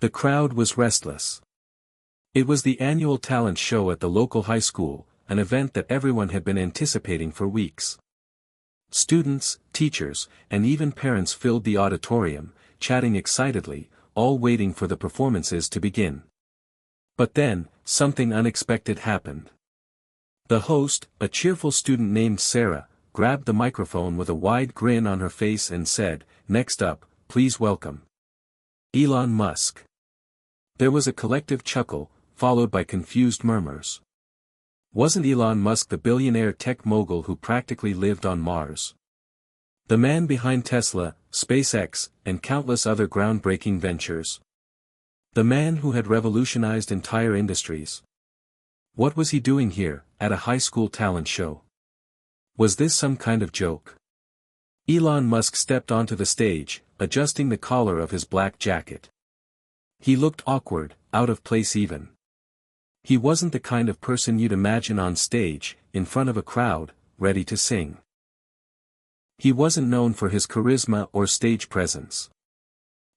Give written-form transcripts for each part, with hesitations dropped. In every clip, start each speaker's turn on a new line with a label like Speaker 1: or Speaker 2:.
Speaker 1: The crowd was restless. It was the annual talent show at the local high school, an event that everyone had been anticipating for weeks. Students, teachers, and even parents filled the auditorium, chatting excitedly, all waiting for the performances to begin. But then, something unexpected happened. The host, a cheerful student named Sarah, grabbed the microphone with a wide grin on her face and said, "Next up, please welcome Elon Musk." There was a collective chuckle, followed by confused murmurs. Wasn't Elon Musk the billionaire tech mogul who practically lived on Mars? The man behind Tesla, SpaceX, and countless other groundbreaking ventures? The man who had revolutionized entire industries? What was he doing here, at a high school talent show? Was this some kind of joke? Elon Musk stepped onto the stage, adjusting the collar of his black jacket. He looked awkward, out of place even. He wasn't the kind of person you'd imagine on stage, in front of a crowd, ready to sing. He wasn't known for his charisma or stage presence.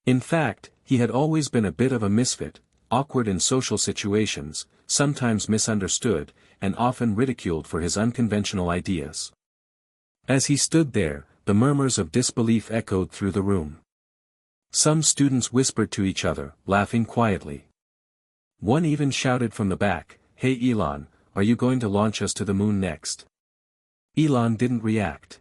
Speaker 1: In fact, he had always been a bit of a misfit, awkward in social situations, sometimes misunderstood, and often ridiculed for his unconventional ideas. As he stood there, the murmurs of disbelief echoed through the room. Some students whispered to each other, laughing quietly. One even shouted from the back, "Hey Elon, are you going to launch us to the moon next?" Elon didn't react.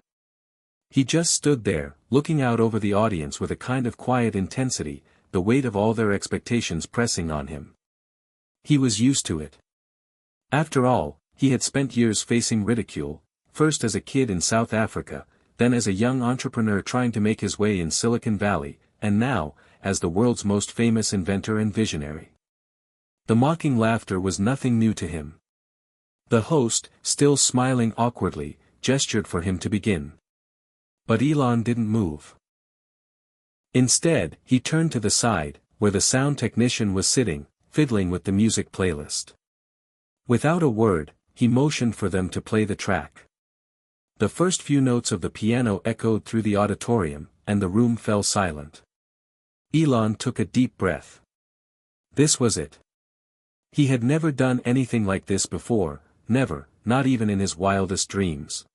Speaker 1: He just stood there, looking out over the audience with a kind of quiet intensity, the weight of all their expectations pressing on him. He was used to it. After all, he had spent years facing ridicule, first as a kid in South Africa, then as a young entrepreneur trying to make his way in Silicon Valley, and now, as the world's most famous inventor and visionary. The mocking laughter was nothing new to him. The host, still smiling awkwardly, gestured for him to begin. But Elon didn't move. Instead, he turned to the side, where the sound technician was sitting, fiddling with the music playlist. Without a word, he motioned for them to play the track. The first few notes of the piano echoed through the auditorium, and the room fell silent. Elon took a deep breath. This was it. He had never done anything like this before, never, not even in his wildest dreams.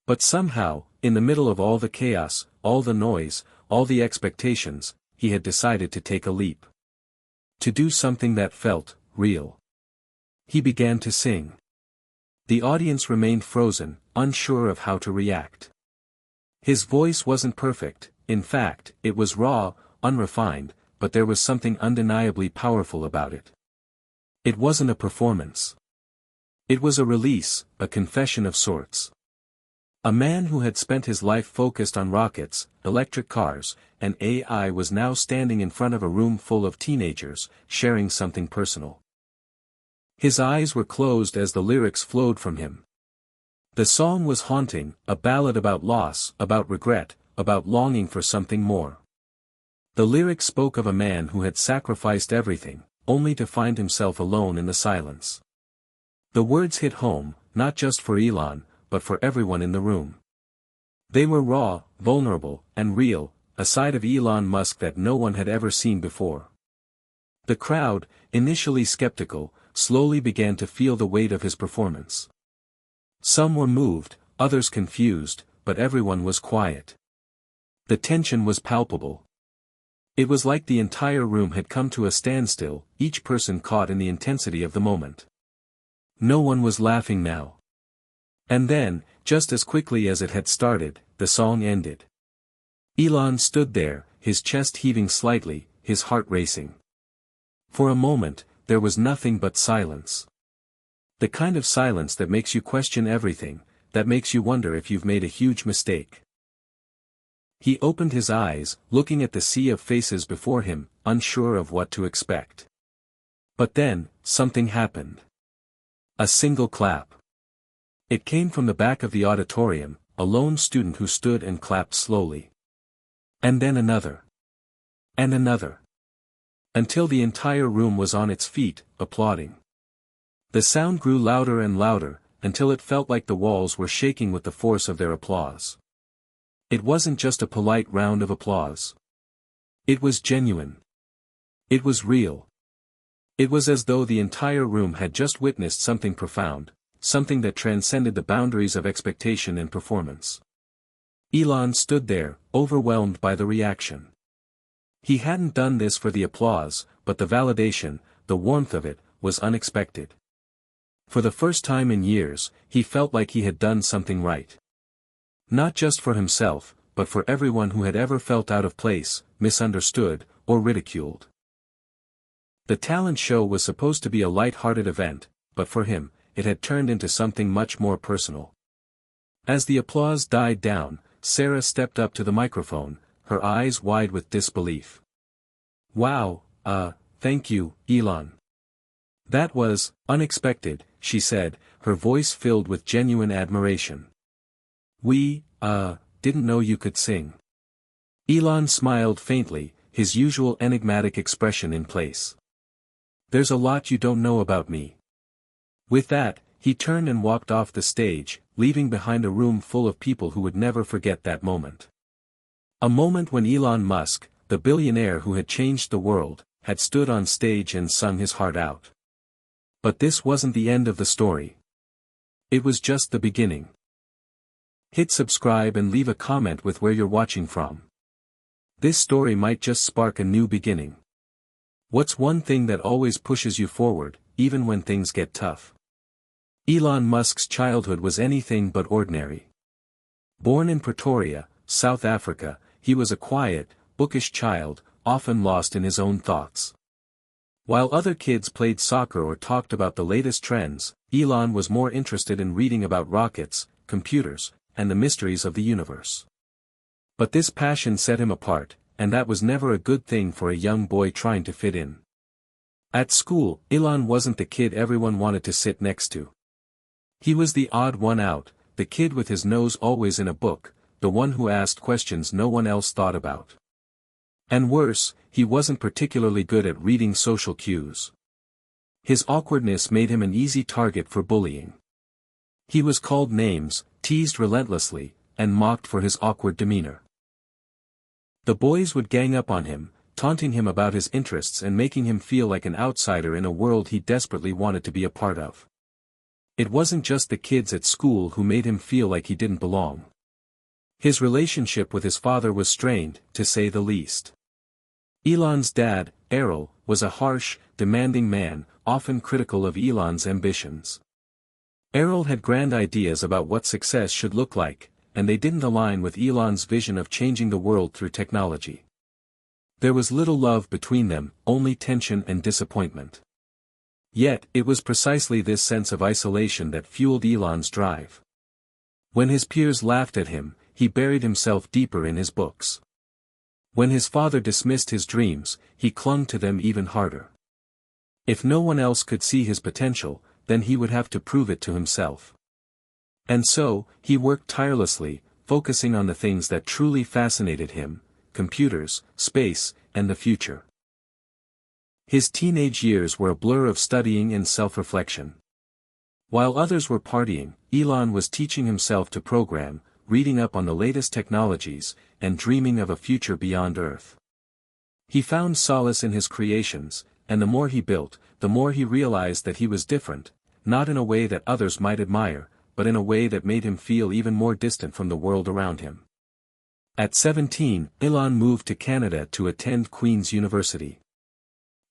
Speaker 1: But somehow, in the middle of all the chaos, all the noise, all the expectations, he had decided to take a leap. To do something that felt real. He began to sing. The audience remained frozen, unsure of how to react. His voice wasn't perfect, in fact, it was raw, unrefined, but there was something undeniably powerful about it. It wasn't a performance. It was a release, a confession of sorts. A man who had spent his life focused on rockets, electric cars, and AI was now standing in front of a room full of teenagers, sharing something personal. His eyes were closed as the lyrics flowed from him. The song was haunting, a ballad about loss, about regret, about longing for something more. The lyrics spoke of a man who had sacrificed everything, only to find himself alone in the silence. The words hit home, not just for Elon, but for everyone in the room. They were raw, vulnerable, and real, a side of Elon Musk that no one had ever seen before. The crowd, initially skeptical, slowly began to feel the weight of his performance. Some were moved, others confused, but everyone was quiet. The tension was palpable. It was like the entire room had come to a standstill, each person caught in the intensity of the moment. No one was laughing now. And then, just as quickly as it had started, the song ended. Elon stood there, his chest heaving slightly, his heart racing. For a moment, there was nothing but silence. The kind of silence that makes you question everything, that makes you wonder if you've made a huge mistake. He opened his eyes, looking at the sea of faces before him, unsure of what to expect. But then, something happened. A single clap. It came from the back of the auditorium, a lone student who stood and clapped slowly. And then another. And another. Until the entire room was on its feet, applauding. The sound grew louder and louder, until it felt like the walls were shaking with the force of their applause. It wasn't just a polite round of applause. It was genuine. It was real. It was as though the entire room had just witnessed something profound, something that transcended the boundaries of expectation and performance. Elon stood there, overwhelmed by the reaction. He hadn't done this for the applause, but the validation, the warmth of it, was unexpected. For the first time in years, he felt like he had done something right. Not just for himself, but for everyone who had ever felt out of place, misunderstood, or ridiculed. The talent show was supposed to be a light-hearted event, but for him, it had turned into something much more personal. As the applause died down, Sarah stepped up to the microphone, her eyes wide with disbelief. "Wow, thank you, Elon. That was unexpected," she said, her voice filled with genuine admiration. "We, didn't know you could sing." Elon smiled faintly, his usual enigmatic expression in place. "There's a lot you don't know about me." With that, he turned and walked off the stage, leaving behind a room full of people who would never forget that moment. A moment when Elon Musk, the billionaire who had changed the world, had stood on stage and sung his heart out. But this wasn't the end of the story. It was just the beginning. Hit subscribe and leave a comment with where you're watching from. This story might just spark a new beginning. What's one thing that always pushes you forward, even when things get tough? Elon Musk's childhood was anything but ordinary. Born in Pretoria, South Africa, he was a quiet, bookish child, often lost in his own thoughts. While other kids played soccer or talked about the latest trends, Elon was more interested in reading about rockets, computers, and the mysteries of the universe. But this passion set him apart, and that was never a good thing for a young boy trying to fit in. At school, Elon wasn't the kid everyone wanted to sit next to. He was the odd one out, the kid with his nose always in a book, the one who asked questions no one else thought about. And worse, he wasn't particularly good at reading social cues. His awkwardness made him an easy target for bullying. He was called names, teased relentlessly, and mocked for his awkward demeanor. The boys would gang up on him, taunting him about his interests and making him feel like an outsider in a world he desperately wanted to be a part of. It wasn't just the kids at school who made him feel like he didn't belong. His relationship with his father was strained, to say the least. Elon's dad, Errol, was a harsh, demanding man, often critical of Elon's ambitions. Errol had grand ideas about what success should look like, and they didn't align with Elon's vision of changing the world through technology. There was little love between them, only tension and disappointment. Yet, it was precisely this sense of isolation that fueled Elon's drive. When his peers laughed at him, he buried himself deeper in his books. When his father dismissed his dreams, he clung to them even harder. If no one else could see his potential, then he would have to prove it to himself. And so, he worked tirelessly, focusing on the things that truly fascinated him: computers, space, and the future. His teenage years were a blur of studying and self-reflection. While others were partying, Elon was teaching himself to program, reading up on the latest technologies, and dreaming of a future beyond Earth. He found solace in his creations, and the more he built, the more he realized that he was different, not in a way that others might admire, but in a way that made him feel even more distant from the world around him. At 17, Elon moved to Canada to attend Queen's University.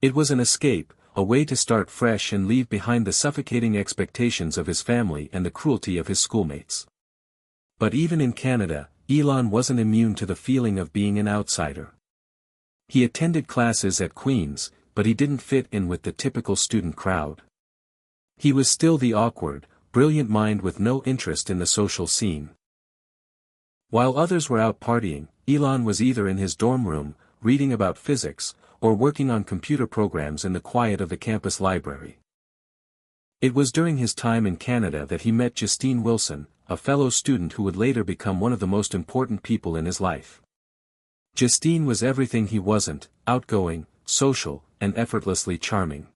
Speaker 1: It was an escape, a way to start fresh and leave behind the suffocating expectations of his family and the cruelty of his schoolmates. But even in Canada, Elon wasn't immune to the feeling of being an outsider. He attended classes at Queen's, but he didn't fit in with the typical student crowd. He was still the awkward, brilliant mind with no interest in the social scene. While others were out partying, Elon was either in his dorm room, reading about physics, or working on computer programs in the quiet of the campus library. It was during his time in Canada that he met Justine Wilson, a fellow student who would later become one of the most important people in his life. Justine was everything he wasn't: outgoing, social, and effortlessly charming.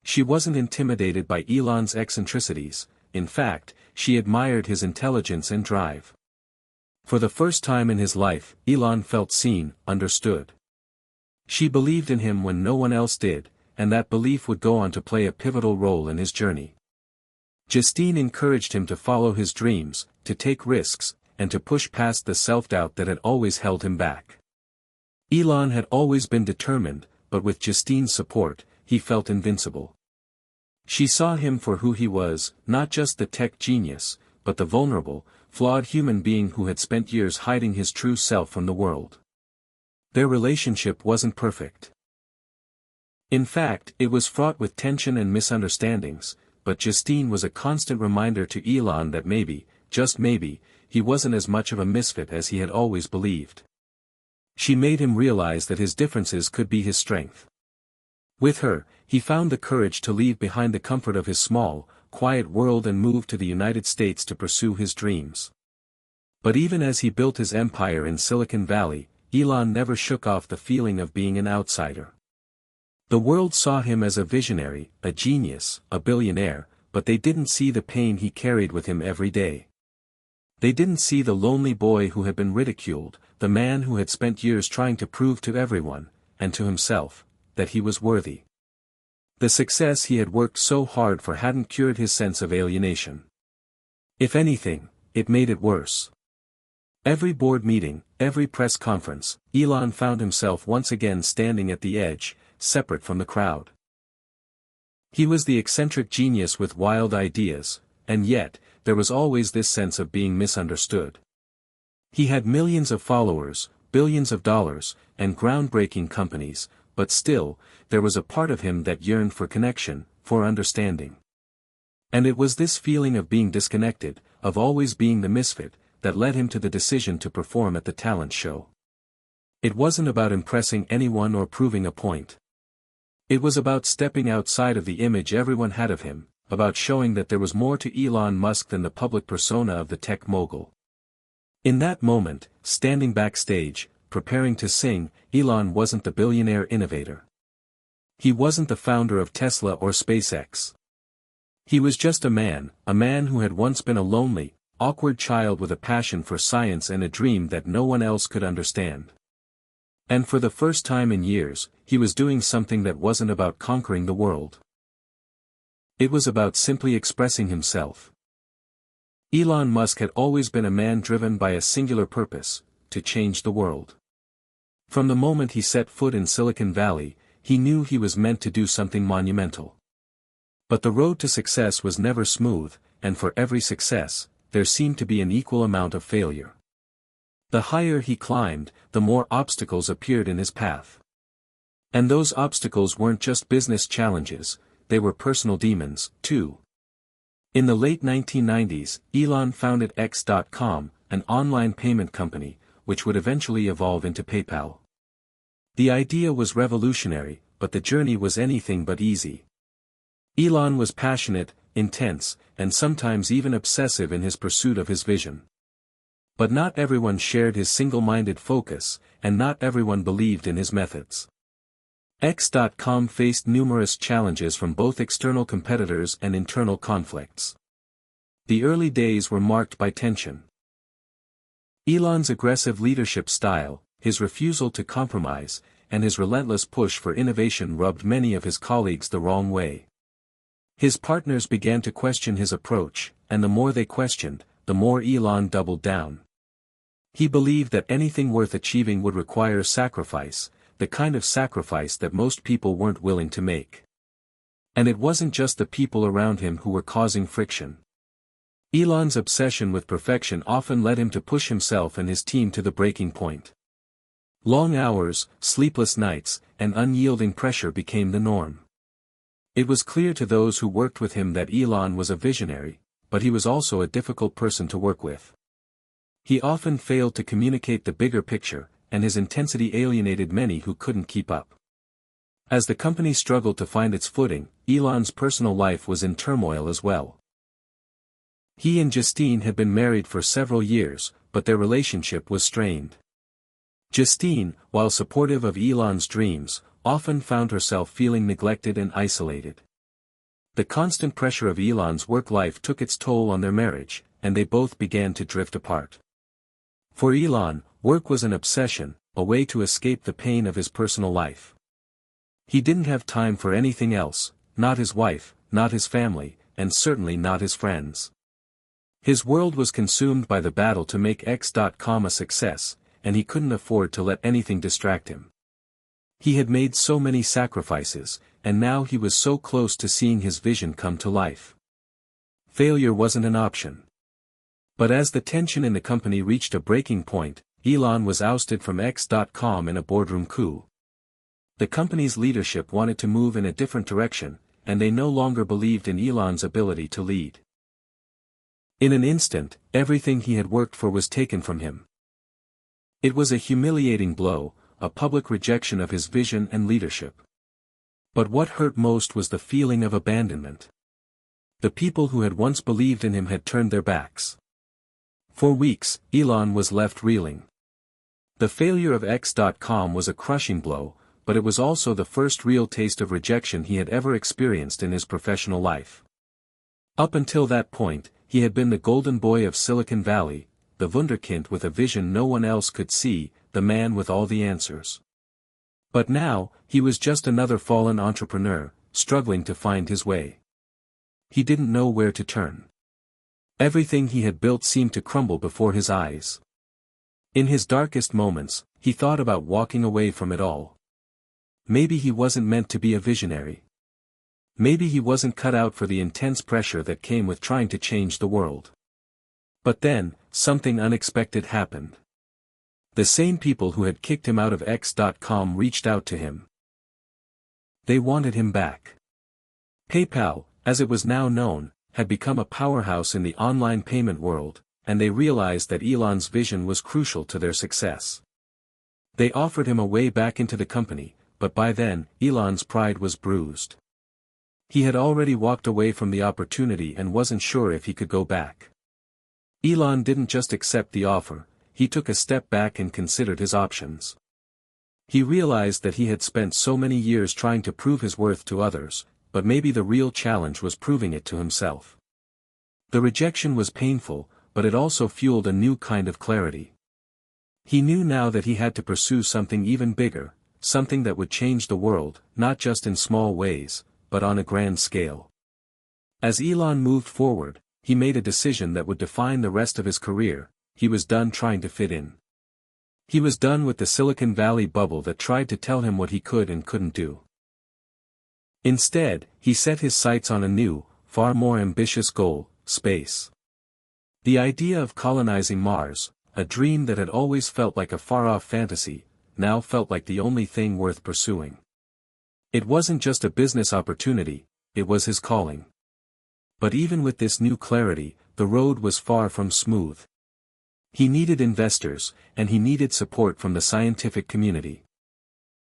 Speaker 1: She wasn't intimidated by Elon's eccentricities; in fact, she admired his intelligence and drive. For the first time in his life, Elon felt seen, understood. She believed in him when no one else did, and that belief would go on to play a pivotal role in his journey. Justine encouraged him to follow his dreams, to take risks, and to push past the self-doubt that had always held him back. Elon had always been determined, but with Justine's support, he felt invincible. She saw him for who he was, not just the tech genius, but the vulnerable, flawed human being who had spent years hiding his true self from the world. Their relationship wasn't perfect. In fact, it was fraught with tension and misunderstandings, but Justine was a constant reminder to Elon that maybe, just maybe, he wasn't as much of a misfit as he had always believed. She made him realize that his differences could be his strength. With her, he found the courage to leave behind the comfort of his small, quiet world and move to the United States to pursue his dreams. But even as he built his empire in Silicon Valley, Elon never shook off the feeling of being an outsider. The world saw him as a visionary, a genius, a billionaire, but they didn't see the pain he carried with him every day. They didn't see the lonely boy who had been ridiculed, the man who had spent years trying to prove to everyone, and to himself, that he was worthy. The success he had worked so hard for hadn't cured his sense of alienation. If anything, it made it worse. Every board meeting, every press conference, Elon found himself once again standing at the edge, separate from the crowd. He was the eccentric genius with wild ideas, and yet, there was always this sense of being misunderstood. He had millions of followers, billions of dollars, and groundbreaking companies, but still, there was a part of him that yearned for connection, for understanding. And it was this feeling of being disconnected, of always being the misfit, that led him to the decision to perform at the talent show. It wasn't about impressing anyone or proving a point. It was about stepping outside of the image everyone had of him, about showing that there was more to Elon Musk than the public persona of the tech mogul. In that moment, standing backstage, preparing to sing, Elon wasn't the billionaire innovator. He wasn't the founder of Tesla or SpaceX. He was just a man who had once been a lonely, awkward child with a passion for science and a dream that no one else could understand. And for the first time in years, he was doing something that wasn't about conquering the world. It was about simply expressing himself. Elon Musk had always been a man driven by a singular purpose, to change the world. From the moment he set foot in Silicon Valley, he knew he was meant to do something monumental. But the road to success was never smooth, and for every success, there seemed to be an equal amount of failure. The higher he climbed, the more obstacles appeared in his path. And those obstacles weren't just business challenges, they were personal demons, too. In the late 1990s, Elon founded X.com, an online payment company, which would eventually evolve into PayPal. The idea was revolutionary, but the journey was anything but easy. Elon was passionate, intense, and sometimes even obsessive in his pursuit of his vision. But not everyone shared his single-minded focus, and not everyone believed in his methods. X.com faced numerous challenges from both external competitors and internal conflicts. The early days were marked by tension. Elon's aggressive leadership style, his refusal to compromise, and his relentless push for innovation rubbed many of his colleagues the wrong way. His partners began to question his approach, and the more they questioned, the more Elon doubled down. He believed that anything worth achieving would require sacrifice, the kind of sacrifice that most people weren't willing to make. And it wasn't just the people around him who were causing friction. Elon's obsession with perfection often led him to push himself and his team to the breaking point. Long hours, sleepless nights, and unyielding pressure became the norm. It was clear to those who worked with him that Elon was a visionary, but he was also a difficult person to work with. He often failed to communicate the bigger picture, and his intensity alienated many who couldn't keep up. As the company struggled to find its footing, Elon's personal life was in turmoil as well. He and Justine had been married for several years, but their relationship was strained. Justine, while supportive of Elon's dreams, often found herself feeling neglected and isolated. The constant pressure of Elon's work life took its toll on their marriage, and they both began to drift apart. For Elon, work was an obsession, a way to escape the pain of his personal life. He didn't have time for anything else, not his wife, not his family, and certainly not his friends. His world was consumed by the battle to make X.com a success, and he couldn't afford to let anything distract him. He had made so many sacrifices, and now he was so close to seeing his vision come to life. Failure wasn't an option. But as the tension in the company reached a breaking point, Elon was ousted from X.com in a boardroom coup. The company's leadership wanted to move in a different direction, and they no longer believed in Elon's ability to lead. In an instant, everything he had worked for was taken from him. It was a humiliating blow, a public rejection of his vision and leadership. But what hurt most was the feeling of abandonment. The people who had once believed in him had turned their backs. For weeks, Elon was left reeling. The failure of X.com was a crushing blow, but it was also the first real taste of rejection he had ever experienced in his professional life. Up until that point, he had been the golden boy of Silicon Valley, the wunderkind with a vision no one else could see, the man with all the answers. But now, he was just another fallen entrepreneur, struggling to find his way. He didn't know where to turn. Everything he had built seemed to crumble before his eyes. In his darkest moments, he thought about walking away from it all. Maybe he wasn't meant to be a visionary. Maybe he wasn't cut out for the intense pressure that came with trying to change the world. But then, something unexpected happened. The same people who had kicked him out of X.com reached out to him. They wanted him back. PayPal, as it was now known, had become a powerhouse in the online payment world, and they realized that Elon's vision was crucial to their success. They offered him a way back into the company, but by then, Elon's pride was bruised. He had already walked away from the opportunity and wasn't sure if he could go back. Elon didn't just accept the offer, he took a step back and considered his options. He realized that he had spent so many years trying to prove his worth to others, but maybe the real challenge was proving it to himself. The rejection was painful, but it also fueled a new kind of clarity. He knew now that he had to pursue something even bigger, something that would change the world, not just in small ways, but on a grand scale. As Elon moved forward, he made a decision that would define the rest of his career. He was done trying to fit in. He was done with the Silicon Valley bubble that tried to tell him what he could and couldn't do. Instead, he set his sights on a new, far more ambitious goal: space. The idea of colonizing Mars, a dream that had always felt like a far-off fantasy, now felt like the only thing worth pursuing. It wasn't just a business opportunity, it was his calling. But even with this new clarity, the road was far from smooth. He needed investors, and he needed support from the scientific community.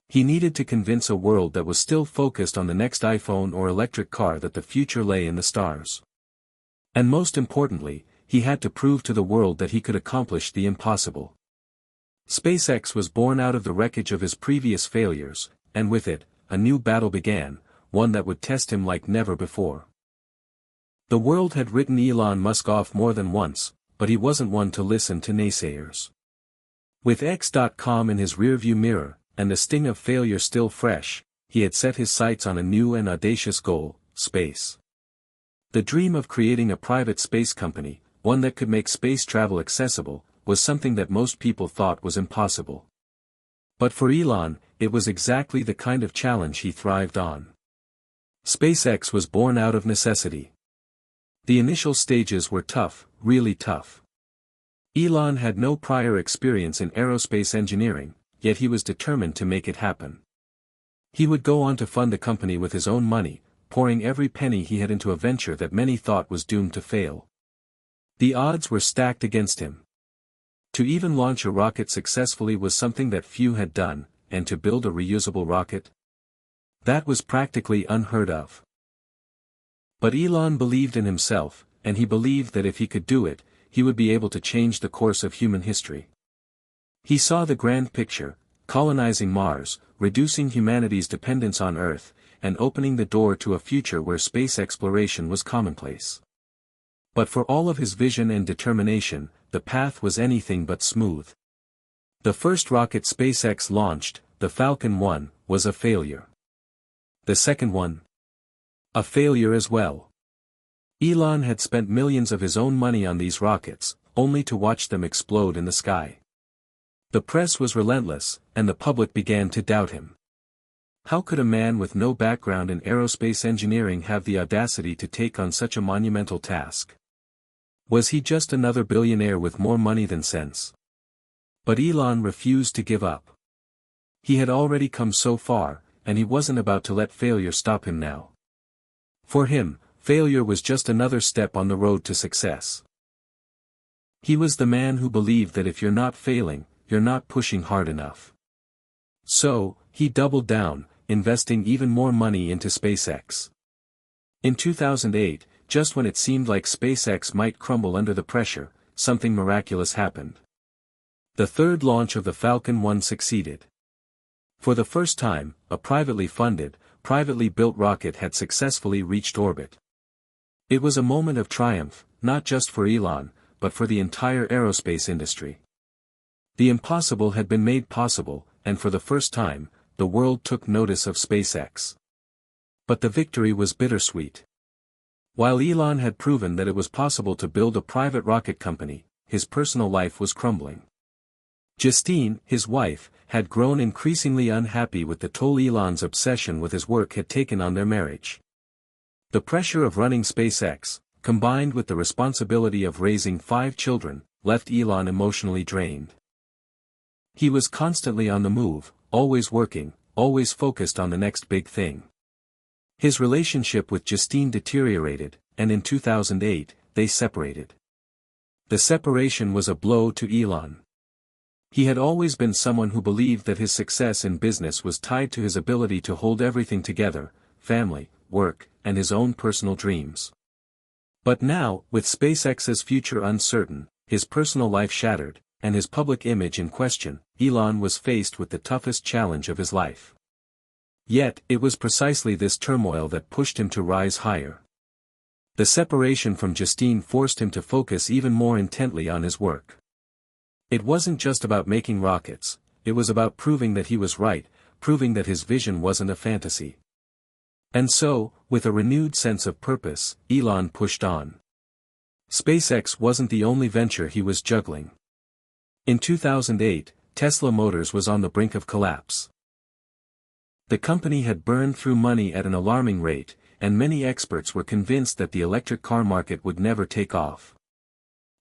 Speaker 1: He needed to convince a world that was still focused on the next iPhone or electric car that the future lay in the stars. And most importantly, he had to prove to the world that he could accomplish the impossible. SpaceX was born out of the wreckage of his previous failures, and with it, a new battle began, one that would test him like never before. The world had written Elon Musk off more than once, but he wasn't one to listen to naysayers. With X.com in his rearview mirror, and the sting of failure still fresh, he had set his sights on a new and audacious goal: space. The dream of creating a private space company, one that could make space travel accessible, was something that most people thought was impossible. But for Elon, it was exactly the kind of challenge he thrived on. SpaceX was born out of necessity. The initial stages were tough, really tough. Elon had no prior experience in aerospace engineering, yet he was determined to make it happen. He would go on to fund the company with his own money, pouring every penny he had into a venture that many thought was doomed to fail. The odds were stacked against him. To even launch a rocket successfully was something that few had done, and to build a reusable rocket? That was practically unheard of. But Elon believed in himself, and he believed that if he could do it, he would be able to change the course of human history. He saw the grand picture: colonizing Mars, reducing humanity's dependence on Earth, and opening the door to a future where space exploration was commonplace. But for all of his vision and determination, the path was anything but smooth. The first rocket SpaceX launched, the Falcon 1, was a failure. The second one? A failure as well. Elon had spent millions of his own money on these rockets, only to watch them explode in the sky. The press was relentless, and the public began to doubt him. How could a man with no background in aerospace engineering have the audacity to take on such a monumental task? Was he just another billionaire with more money than sense? But Elon refused to give up. He had already come so far, and he wasn't about to let failure stop him now. For him, failure was just another step on the road to success. He was the man who believed that if you're not failing, you're not pushing hard enough. So, he doubled down, investing even more money into SpaceX. In 2008, just when it seemed like SpaceX might crumble under the pressure, something miraculous happened. The third launch of the Falcon 1 succeeded. For the first time, a privately funded, privately built rocket had successfully reached orbit. It was a moment of triumph, not just for Elon, but for the entire aerospace industry. The impossible had been made possible, and for the first time, the world took notice of SpaceX. But the victory was bittersweet. While Elon had proven that it was possible to build a private rocket company, his personal life was crumbling. Justine, his wife, had grown increasingly unhappy with the toll Elon's obsession with his work had taken on their marriage. The pressure of running SpaceX, combined with the responsibility of raising 5 children, left Elon emotionally drained. He was constantly on the move, always working, always focused on the next big thing. His relationship with Justine deteriorated, and in 2008, they separated. The separation was a blow to Elon. He had always been someone who believed that his success in business was tied to his ability to hold everything together, family, work, and his own personal dreams. But now, with SpaceX's future uncertain, his personal life shattered, and his public image in question, Elon was faced with the toughest challenge of his life. Yet, it was precisely this turmoil that pushed him to rise higher. The separation from Justine forced him to focus even more intently on his work. It wasn't just about making rockets, it was about proving that he was right, proving that his vision wasn't a fantasy. And so, with a renewed sense of purpose, Elon pushed on. SpaceX wasn't the only venture he was juggling. In 2008, Tesla Motors was on the brink of collapse. The company had burned through money at an alarming rate, and many experts were convinced that the electric car market would never take off.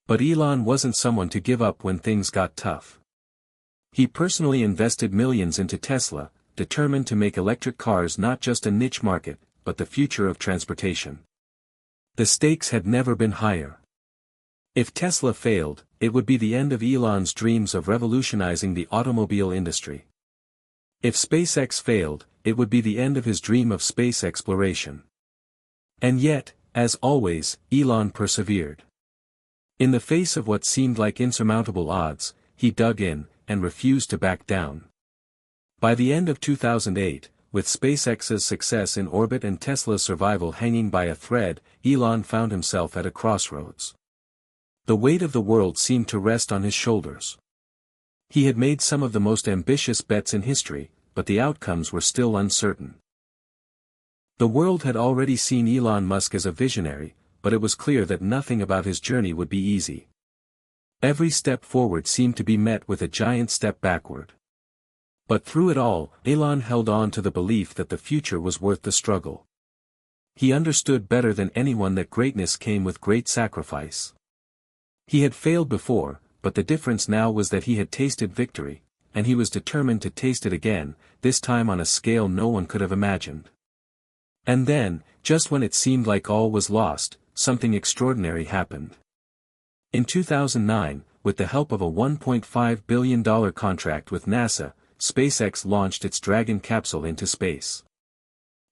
Speaker 1: But Elon wasn't someone to give up when things got tough. He personally invested millions into Tesla, determined to make electric cars not just a niche market, but the future of transportation. The stakes had never been higher. If Tesla failed, it would be the end of Elon's dreams of revolutionizing the automobile industry. If SpaceX failed, it would be the end of his dream of space exploration. And yet, as always, Elon persevered. In the face of what seemed like insurmountable odds, he dug in, and refused to back down. By the end of 2008, with SpaceX's success in orbit and Tesla's survival hanging by a thread, Elon found himself at a crossroads. The weight of the world seemed to rest on his shoulders. He had made some of the most ambitious bets in history, but the outcomes were still uncertain. The world had already seen Elon Musk as a visionary, but it was clear that nothing about his journey would be easy. Every step forward seemed to be met with a giant step backward. But through it all, Elon held on to the belief that the future was worth the struggle. He understood better than anyone that greatness came with great sacrifice. He had failed before, but the difference now was that he had tasted victory, and he was determined to taste it again, this time on a scale no one could have imagined. And then, just when it seemed like all was lost, something extraordinary happened. In 2009, with the help of a $1.5 billion contract with NASA, SpaceX launched its Dragon capsule into space.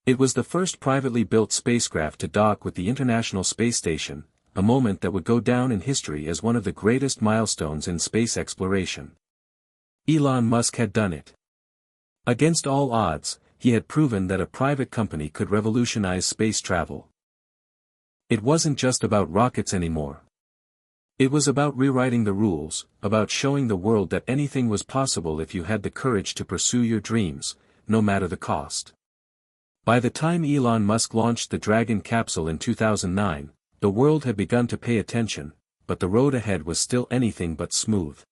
Speaker 1: It was the first privately built spacecraft to dock with the International Space Station, a moment that would go down in history as one of the greatest milestones in space exploration. Elon Musk had done it. Against all odds, he had proven that a private company could revolutionize space travel. It wasn't just about rockets anymore. It was about rewriting the rules, about showing the world that anything was possible if you had the courage to pursue your dreams, no matter the cost. By the time Elon Musk launched the Dragon capsule in 2009, the world had begun to pay attention, but the road ahead was still anything but smooth.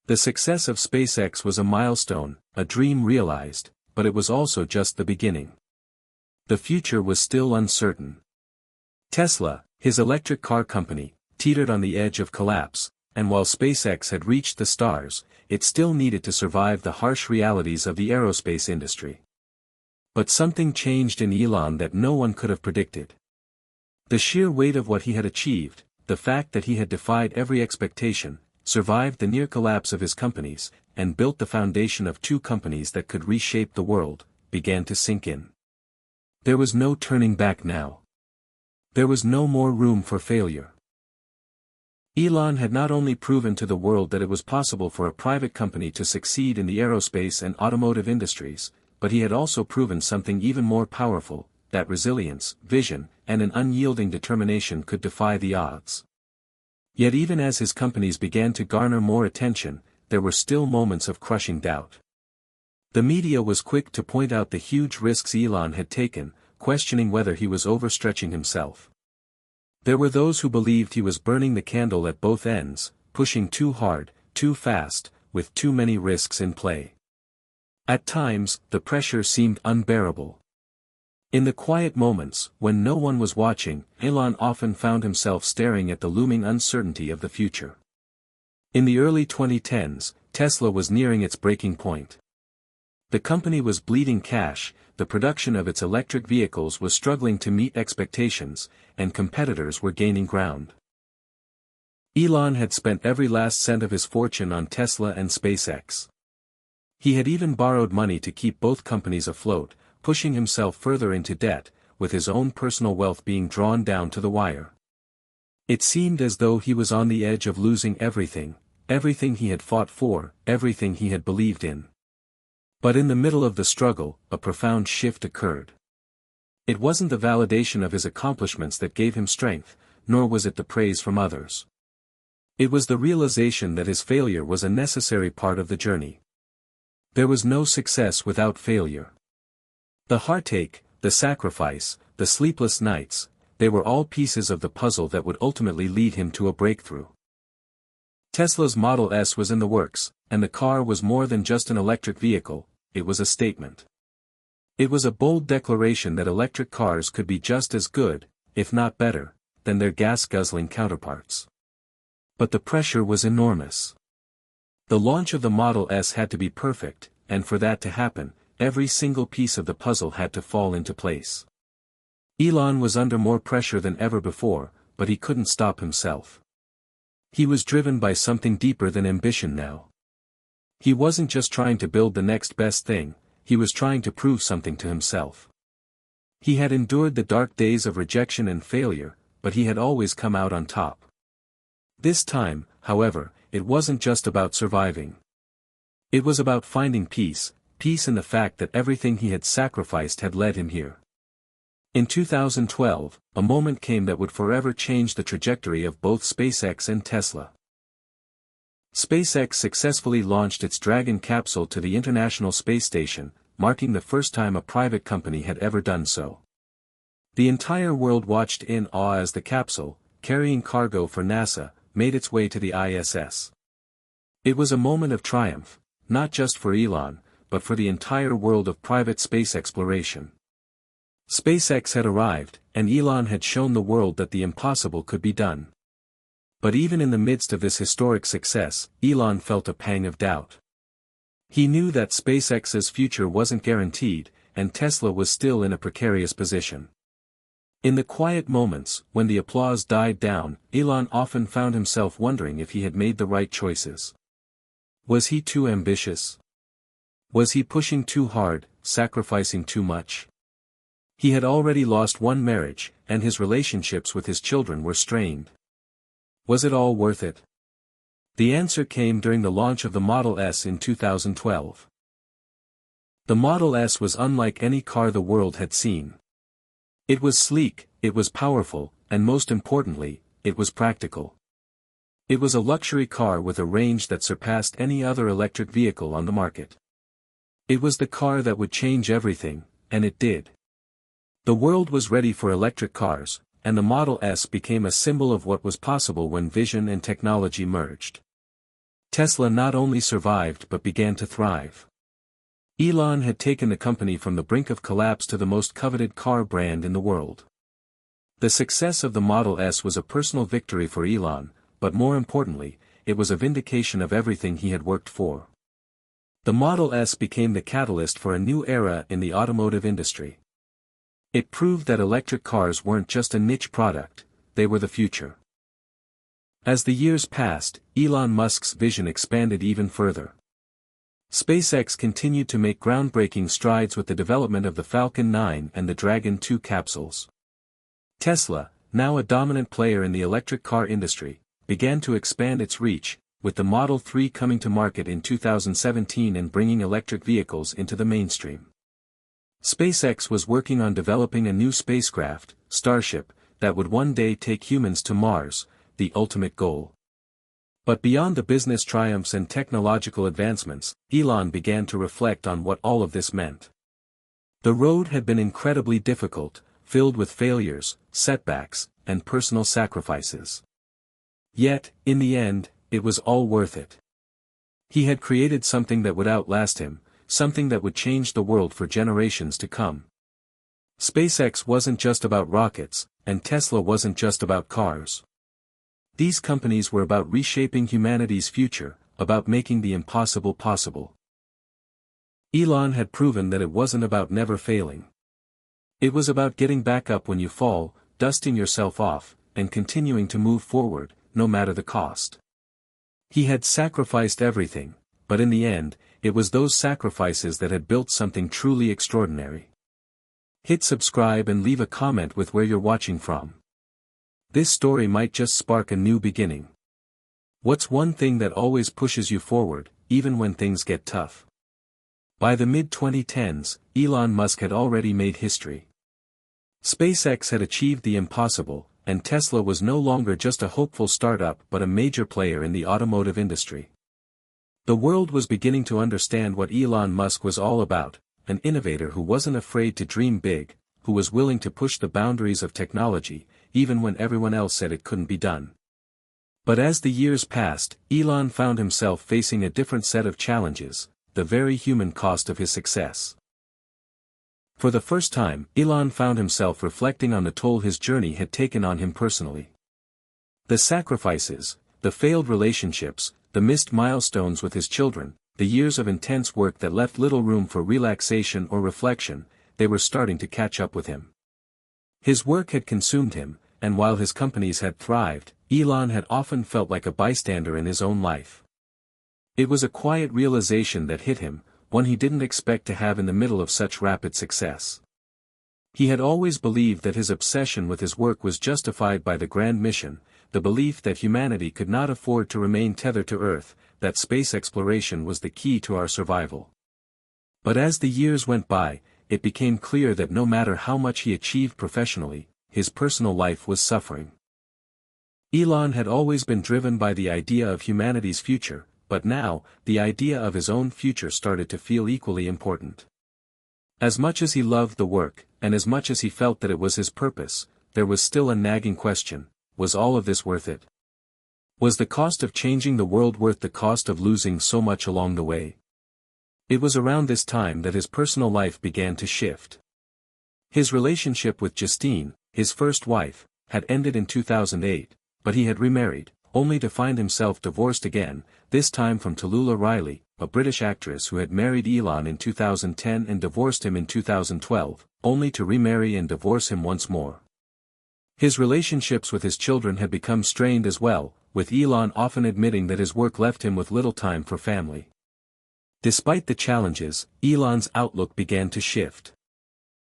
Speaker 1: The success of SpaceX was a milestone, a dream realized, but it was also just the beginning. The future was still uncertain. Tesla, his electric car company, teetered on the edge of collapse, and while SpaceX had reached the stars, it still needed to survive the harsh realities of the aerospace industry. But something changed in Elon that no one could have predicted. The sheer weight of what he had achieved, the fact that he had defied every expectation, survived the near collapse of his companies, and built the foundation of two companies that could reshape the world, began to sink in. There was no turning back now. There was no more room for failure. Elon had not only proven to the world that it was possible for a private company to succeed in the aerospace and automotive industries, but he had also proven something even more powerful, that resilience, vision, and an unyielding determination could defy the odds. Yet even as his companies began to garner more attention, there were still moments of crushing doubt. The media was quick to point out the huge risks Elon had taken, questioning whether he was overstretching himself. There were those who believed he was burning the candle at both ends, pushing too hard, too fast, with too many risks in play. At times, the pressure seemed unbearable. In the quiet moments, when no one was watching, Elon often found himself staring at the looming uncertainty of the future. In the early 2010s, Tesla was nearing its breaking point. The company was bleeding cash, the production of its electric vehicles was struggling to meet expectations, and competitors were gaining ground. Elon had spent every last cent of his fortune on Tesla and SpaceX. He had even borrowed money to keep both companies afloat, pushing himself further into debt, with his own personal wealth being drawn down to the wire. It seemed as though he was on the edge of losing everything, everything he had fought for, everything he had believed in. But in the middle of the struggle, a profound shift occurred. It wasn't the validation of his accomplishments that gave him strength, nor was it the praise from others. It was the realization that his failure was a necessary part of the journey. There was no success without failure. The heartache, the sacrifice, the sleepless nights, they were all pieces of the puzzle that would ultimately lead him to a breakthrough. Tesla's Model S was in the works, and the car was more than just an electric vehicle, it was a statement. It was a bold declaration that electric cars could be just as good, if not better, than their gas-guzzling counterparts. But the pressure was enormous. The launch of the Model S had to be perfect, and for that to happen, every single piece of the puzzle had to fall into place. Elon was under more pressure than ever before, but he couldn't stop himself. He was driven by something deeper than ambition now. He wasn't just trying to build the next best thing, he was trying to prove something to himself. He had endured the dark days of rejection and failure, but he had always come out on top. This time, however, it wasn't just about surviving. It was about finding peace, peace in the fact that everything he had sacrificed had led him here. In 2012, a moment came that would forever change the trajectory of both SpaceX and Tesla. SpaceX successfully launched its Dragon capsule to the International Space Station, marking the first time a private company had ever done so. The entire world watched in awe as the capsule, carrying cargo for NASA, made its way to the ISS. It was a moment of triumph, not just for Elon, but for the entire world of private space exploration. SpaceX had arrived, and Elon had shown the world that the impossible could be done. But even in the midst of this historic success, Elon felt a pang of doubt. He knew that SpaceX's future wasn't guaranteed, and Tesla was still in a precarious position. In the quiet moments, when the applause died down, Elon often found himself wondering if he had made the right choices. Was he too ambitious? Was he pushing too hard, sacrificing too much? He had already lost one marriage, and his relationships with his children were strained. Was it all worth it? The answer came during the launch of the Model S in 2012. The Model S was unlike any car the world had seen. It was sleek, it was powerful, and most importantly, it was practical. It was a luxury car with a range that surpassed any other electric vehicle on the market. It was the car that would change everything, and it did. The world was ready for electric cars, and the Model S became a symbol of what was possible when vision and technology merged. Tesla not only survived but began to thrive. Elon had taken the company from the brink of collapse to the most coveted car brand in the world. The success of the Model S was a personal victory for Elon, but more importantly, it was a vindication of everything he had worked for. The Model S became the catalyst for a new era in the automotive industry. It proved that electric cars weren't just a niche product, they were the future. As the years passed, Elon Musk's vision expanded even further. SpaceX continued to make groundbreaking strides with the development of the Falcon 9 and the Dragon 2 capsules. Tesla, now a dominant player in the electric car industry, began to expand its reach, with the Model 3 coming to market in 2017 and bringing electric vehicles into the mainstream. SpaceX was working on developing a new spacecraft, Starship, that would one day take humans to Mars, the ultimate goal. But beyond the business triumphs and technological advancements, Elon began to reflect on what all of this meant. The road had been incredibly difficult, filled with failures, setbacks, and personal sacrifices. Yet, in the end, it was all worth it. He had created something that would outlast him, something that would change the world for generations to come. SpaceX wasn't just about rockets, and Tesla wasn't just about cars. These companies were about reshaping humanity's future, about making the impossible possible. Elon had proven that it wasn't about never failing. It was about getting back up when you fall, dusting yourself off, and continuing to move forward, no matter the cost. He had sacrificed everything, but in the end, it was those sacrifices that had built something truly extraordinary. Hit subscribe and leave a comment with where you're watching from. This story might just spark a new beginning. What's one thing that always pushes you forward, even when things get tough? By the mid-2010s, Elon Musk had already made history. SpaceX had achieved the impossible, and Tesla was no longer just a hopeful startup but a major player in the automotive industry. The world was beginning to understand what Elon Musk was all about, an innovator who wasn't afraid to dream big, who was willing to push the boundaries of technology, even when everyone else said it couldn't be done. But as the years passed, Elon found himself facing a different set of challenges, the very human cost of his success. For the first time, Elon found himself reflecting on the toll his journey had taken on him personally. The sacrifices, the failed relationships, the missed milestones with his children, the years of intense work that left little room for relaxation or reflection, they were starting to catch up with him. His work had consumed him, and while his companies had thrived, Elon had often felt like a bystander in his own life. It was a quiet realization that hit him, one he didn't expect to have in the middle of such rapid success. He had always believed that his obsession with his work was justified by the grand mission, the belief that humanity could not afford to remain tethered to Earth, that space exploration was the key to our survival. But as the years went by, it became clear that no matter how much he achieved professionally, his personal life was suffering. Elon had always been driven by the idea of humanity's future, but now, the idea of his own future started to feel equally important. As much as he loved the work, and as much as he felt that it was his purpose, there was still a nagging question: was all of this worth it? Was the cost of changing the world worth the cost of losing so much along the way? It was around this time that his personal life began to shift. His relationship with Justine, his first wife, had ended in 2008, but he had remarried, only to find himself divorced again, this time from Tallulah Riley, a British actress who had married Elon in 2010 and divorced him in 2012, only to remarry and divorce him once more. His relationships with his children had become strained as well, with Elon often admitting that his work left him with little time for family. Despite the challenges, Elon's outlook began to shift.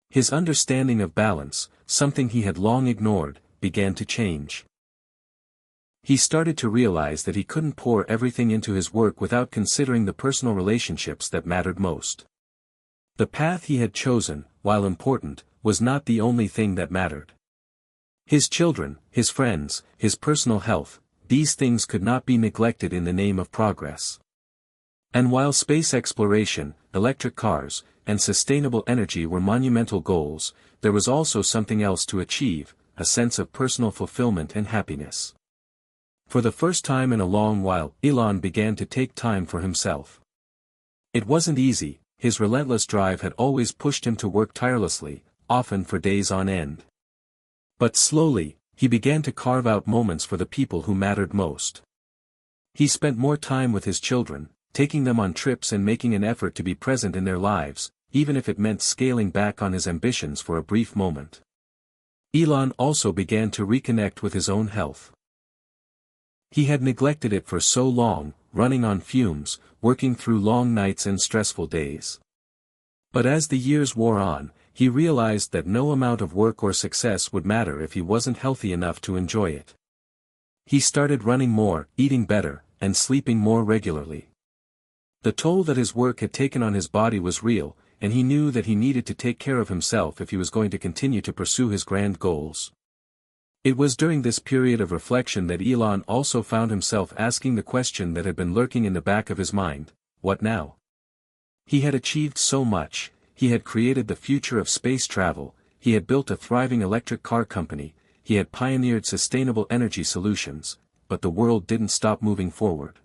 Speaker 1: His understanding of balance, something he had long ignored, began to change. He started to realize that he couldn't pour everything into his work without considering the personal relationships that mattered most. The path he had chosen, while important, was not the only thing that mattered. His children, his friends, his personal health, these things could not be neglected in the name of progress. And while space exploration, electric cars, and sustainable energy were monumental goals, there was also something else to achieve, a sense of personal fulfillment and happiness. For the first time in a long while, Elon began to take time for himself. It wasn't easy, his relentless drive had always pushed him to work tirelessly, often for days on end. But slowly, he began to carve out moments for the people who mattered most. He spent more time with his children, taking them on trips and making an effort to be present in their lives, even if it meant scaling back on his ambitions for a brief moment. Elon also began to reconnect with his own health. He had neglected it for so long, running on fumes, working through long nights and stressful days. But as the years wore on, he realized that no amount of work or success would matter if he wasn't healthy enough to enjoy it. He started running more, eating better, and sleeping more regularly. The toll that his work had taken on his body was real, and he knew that he needed to take care of himself if he was going to continue to pursue his grand goals. It was during this period of reflection that Elon also found himself asking the question that had been lurking in the back of his mind: what now? He had achieved so much, he had created the future of space travel, he had built a thriving electric car company, he had pioneered sustainable energy solutions, but the world didn't stop moving forward.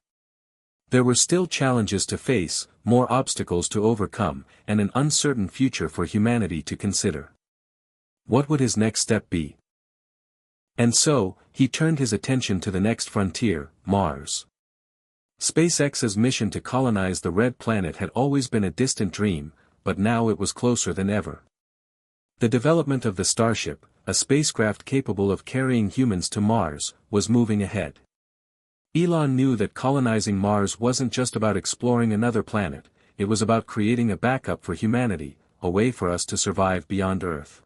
Speaker 1: There were still challenges to face, more obstacles to overcome, and an uncertain future for humanity to consider. What would his next step be? And so, he turned his attention to the next frontier, Mars. SpaceX's mission to colonize the Red Planet had always been a distant dream, but now it was closer than ever. The development of the Starship, a spacecraft capable of carrying humans to Mars, was moving ahead. Elon knew that colonizing Mars wasn't just about exploring another planet, it was about creating a backup for humanity, a way for us to survive beyond Earth.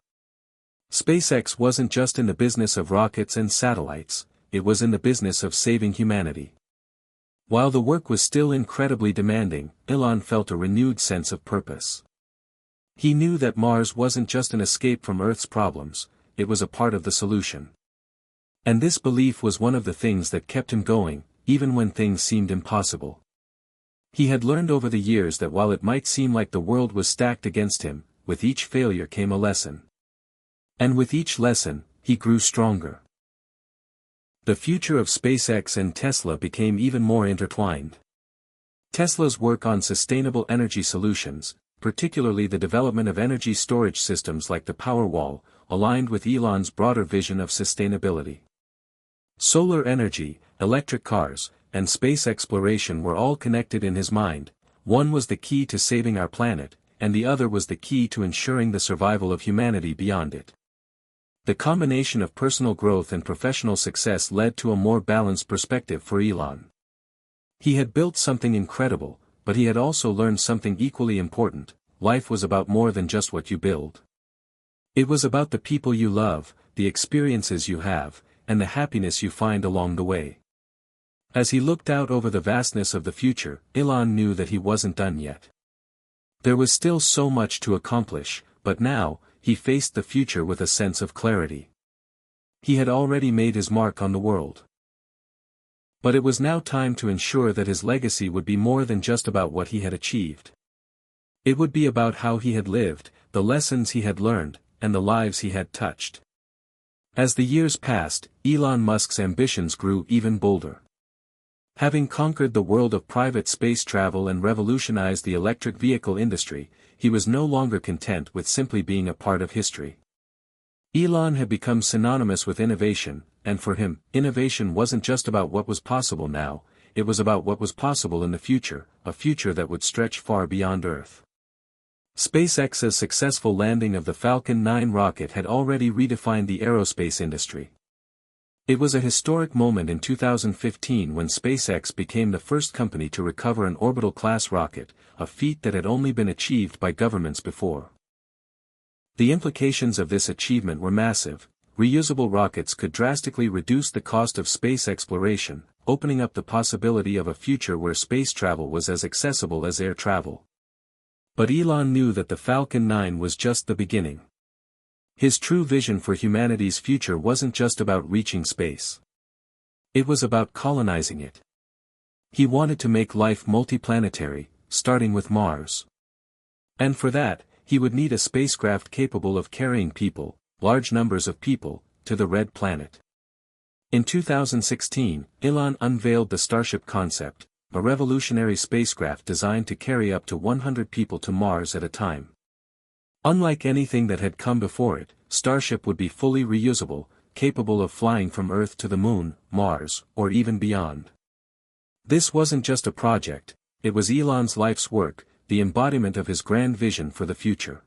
Speaker 1: SpaceX wasn't just in the business of rockets and satellites, it was in the business of saving humanity. While the work was still incredibly demanding, Elon felt a renewed sense of purpose. He knew that Mars wasn't just an escape from Earth's problems, it was a part of the solution. And this belief was one of the things that kept him going, even when things seemed impossible. He had learned over the years that while it might seem like the world was stacked against him, with each failure came a lesson. And with each lesson, he grew stronger. The future of SpaceX and Tesla became even more intertwined. Tesla's work on sustainable energy solutions, particularly the development of energy storage systems like the Powerwall, aligned with Elon's broader vision of sustainability. Solar energy, electric cars, and space exploration were all connected in his mind. One was the key to saving our planet, and the other was the key to ensuring the survival of humanity beyond it. The combination of personal growth and professional success led to a more balanced perspective for Elon. He had built something incredible, but he had also learned something equally important: life was about more than just what you build. It was about the people you love, the experiences you have, and the happiness you find along the way. As he looked out over the vastness of the future, Elon knew that he wasn't done yet. There was still so much to accomplish, but now, he faced the future with a sense of clarity. He had already made his mark on the world. But it was now time to ensure that his legacy would be more than just about what he had achieved. It would be about how he had lived, the lessons he had learned, and the lives he had touched. As the years passed, Elon Musk's ambitions grew even bolder. Having conquered the world of private space travel and revolutionized the electric vehicle industry, he was no longer content with simply being a part of history. Elon had become synonymous with innovation, and for him, innovation wasn't just about what was possible now, it was about what was possible in the future, a future that would stretch far beyond Earth. SpaceX's successful landing of the Falcon 9 rocket had already redefined the aerospace industry. It was a historic moment in 2015 when SpaceX became the first company to recover an orbital-class rocket, a feat that had only been achieved by governments before. The implications of this achievement were massive. Reusable rockets could drastically reduce the cost of space exploration, opening up the possibility of a future where space travel was as accessible as air travel. But Elon knew that the Falcon 9 was just the beginning. His true vision for humanity's future wasn't just about reaching space. It was about colonizing it. He wanted to make life multiplanetary, starting with Mars. And for that, he would need a spacecraft capable of carrying people, large numbers of people, to the Red Planet. In 2016, Elon unveiled the Starship concept, a revolutionary spacecraft designed to carry up to 100 people to Mars at a time. Unlike anything that had come before it, Starship would be fully reusable, capable of flying from Earth to the Moon, Mars, or even beyond. This wasn't just a project, it was Elon's life's work, the embodiment of his grand vision for the future.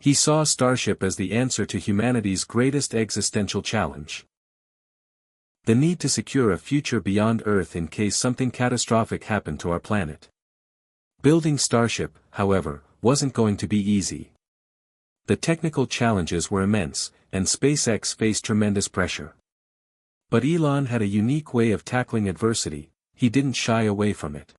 Speaker 1: He saw Starship as the answer to humanity's greatest existential challenge. The need to secure a future beyond Earth in case something catastrophic happened to our planet. Building Starship, however, wasn't going to be easy. The technical challenges were immense, and SpaceX faced tremendous pressure. But Elon had a unique way of tackling adversity. He didn't shy away from it.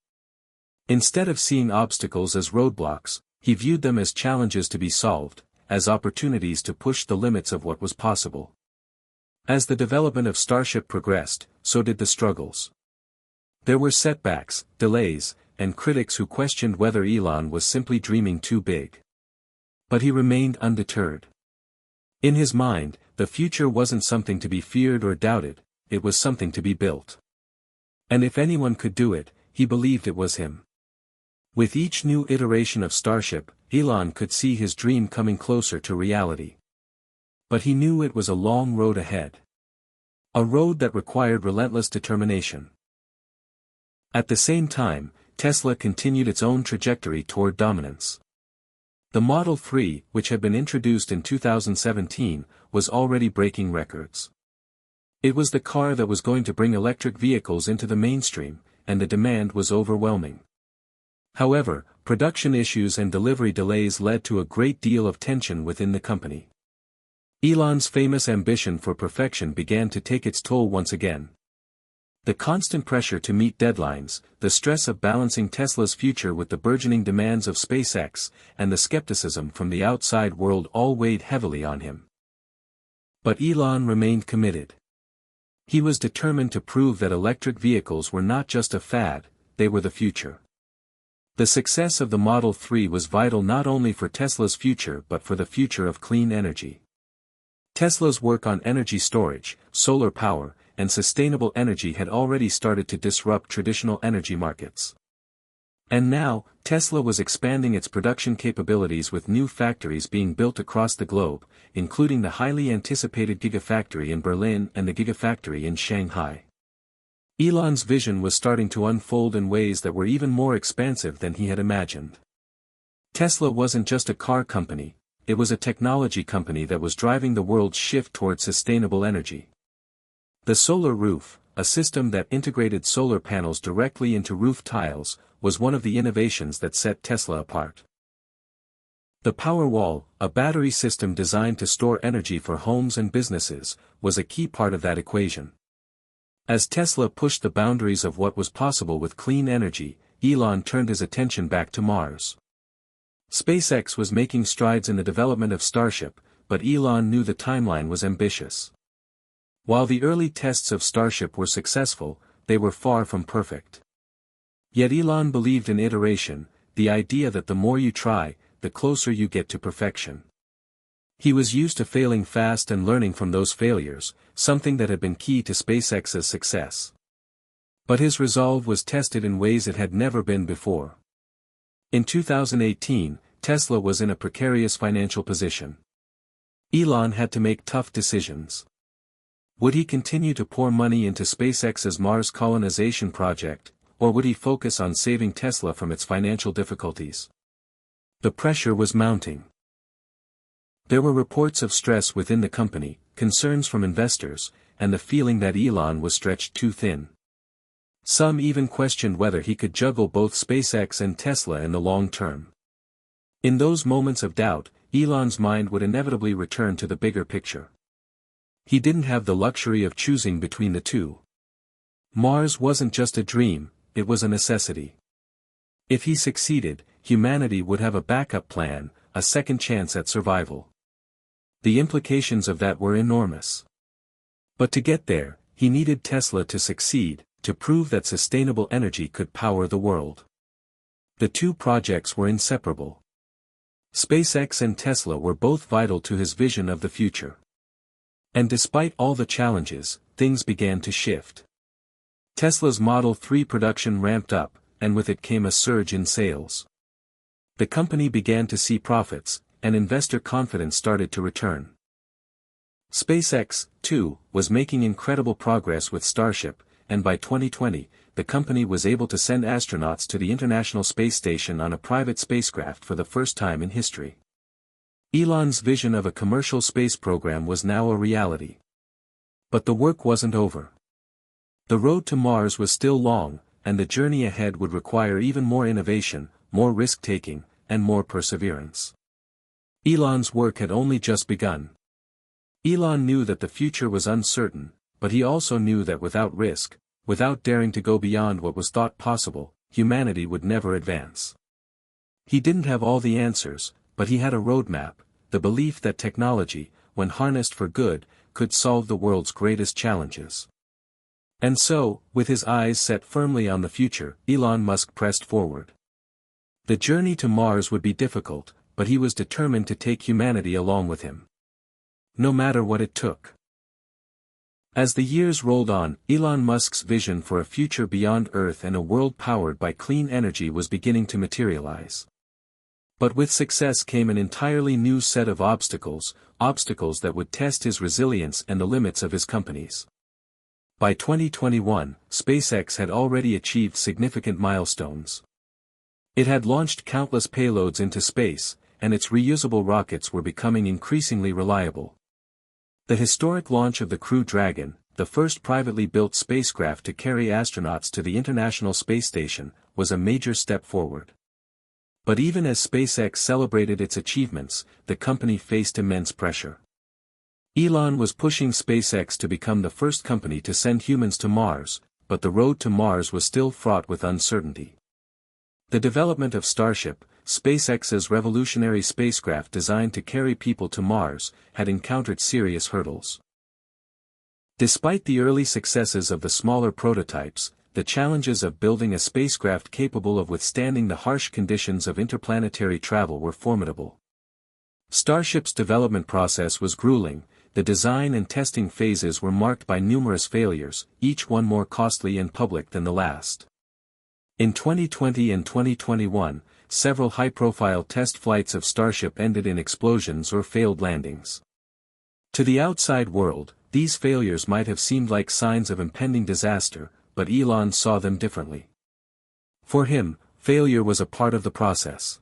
Speaker 1: Instead of seeing obstacles as roadblocks, he viewed them as challenges to be solved, as opportunities to push the limits of what was possible. As the development of Starship progressed, so did the struggles. There were setbacks, delays, and critics who questioned whether Elon was simply dreaming too big. But he remained undeterred. In his mind, the future wasn't something to be feared or doubted, it was something to be built. And if anyone could do it, he believed it was him. With each new iteration of Starship, Elon could see his dream coming closer to reality. But he knew it was a long road ahead. A road that required relentless determination. At the same time, Tesla continued its own trajectory toward dominance. The Model 3, which had been introduced in 2017, was already breaking records. It was the car that was going to bring electric vehicles into the mainstream, and the demand was overwhelming. However, production issues and delivery delays led to a great deal of tension within the company. Elon's famous ambition for perfection began to take its toll once again. The constant pressure to meet deadlines, the stress of balancing Tesla's future with the burgeoning demands of SpaceX, and the skepticism from the outside world all weighed heavily on him. But Elon remained committed. He was determined to prove that electric vehicles were not just a fad, they were the future. The success of the Model 3 was vital not only for Tesla's future but for the future of clean energy. Tesla's work on energy storage, solar power, and sustainable energy had already started to disrupt traditional energy markets. And now, Tesla was expanding its production capabilities with new factories being built across the globe, including the highly anticipated Gigafactory in Berlin and the Gigafactory in Shanghai. Elon's vision was starting to unfold in ways that were even more expansive than he had imagined. Tesla wasn't just a car company, it was a technology company that was driving the world's shift toward sustainable energy. The solar roof, a system that integrated solar panels directly into roof tiles, was one of the innovations that set Tesla apart. The Powerwall, a battery system designed to store energy for homes and businesses, was a key part of that equation. As Tesla pushed the boundaries of what was possible with clean energy, Elon turned his attention back to Mars. SpaceX was making strides in the development of Starship, but Elon knew the timeline was ambitious. While the early tests of Starship were successful, they were far from perfect. Yet Elon believed in iteration, the idea that the more you try, the closer you get to perfection. He was used to failing fast and learning from those failures, something that had been key to SpaceX's success. But his resolve was tested in ways it had never been before. In 2018, Tesla was in a precarious financial position. Elon had to make tough decisions. Would he continue to pour money into SpaceX's Mars colonization project, or would he focus on saving Tesla from its financial difficulties? The pressure was mounting. There were reports of stress within the company, concerns from investors, and the feeling that Elon was stretched too thin. Some even questioned whether he could juggle both SpaceX and Tesla in the long term. In those moments of doubt, Elon's mind would inevitably return to the bigger picture. He didn't have the luxury of choosing between the two. Mars wasn't just a dream, it was a necessity. If he succeeded, humanity would have a backup plan, a second chance at survival. The implications of that were enormous. But to get there, he needed Tesla to succeed, to prove that sustainable energy could power the world. The two projects were inseparable. SpaceX and Tesla were both vital to his vision of the future. And despite all the challenges, things began to shift. Tesla's Model 3 production ramped up, and with it came a surge in sales. The company began to see profits, and investor confidence started to return. SpaceX, too, was making incredible progress with Starship, and by 2020, the company was able to send astronauts to the International Space Station on a private spacecraft for the first time in history. Elon's vision of a commercial space program was now a reality. But the work wasn't over. The road to Mars was still long, and the journey ahead would require even more innovation, more risk-taking, and more perseverance. Elon's work had only just begun. Elon knew that the future was uncertain, but he also knew that without risk, without daring to go beyond what was thought possible, humanity would never advance. He didn't have all the answers, but he had a roadmap, the belief that technology, when harnessed for good, could solve the world's greatest challenges. And so, with his eyes set firmly on the future, Elon Musk pressed forward. The journey to Mars would be difficult, but he was determined to take humanity along with him. No matter what it took. As the years rolled on, Elon Musk's vision for a future beyond Earth and a world powered by clean energy was beginning to materialize. But with success came an entirely new set of obstacles that would test his resilience and the limits of his companies. By 2021, SpaceX had already achieved significant milestones. It had launched countless payloads into space, and its reusable rockets were becoming increasingly reliable. The historic launch of the Crew Dragon, the first privately built spacecraft to carry astronauts to the International Space Station, was a major step forward. But even as SpaceX celebrated its achievements, the company faced immense pressure. Elon was pushing SpaceX to become the first company to send humans to Mars, but the road to Mars was still fraught with uncertainty. The development of Starship, SpaceX's revolutionary spacecraft designed to carry people to Mars, had encountered serious hurdles. Despite the early successes of the smaller prototypes, the challenges of building a spacecraft capable of withstanding the harsh conditions of interplanetary travel were formidable. Starship's development process was grueling, the design and testing phases were marked by numerous failures, each one more costly and public than the last. In 2020 and 2021, several high-profile test flights of Starship ended in explosions or failed landings. To the outside world, these failures might have seemed like signs of impending disaster, but Elon saw them differently. For him, failure was a part of the process.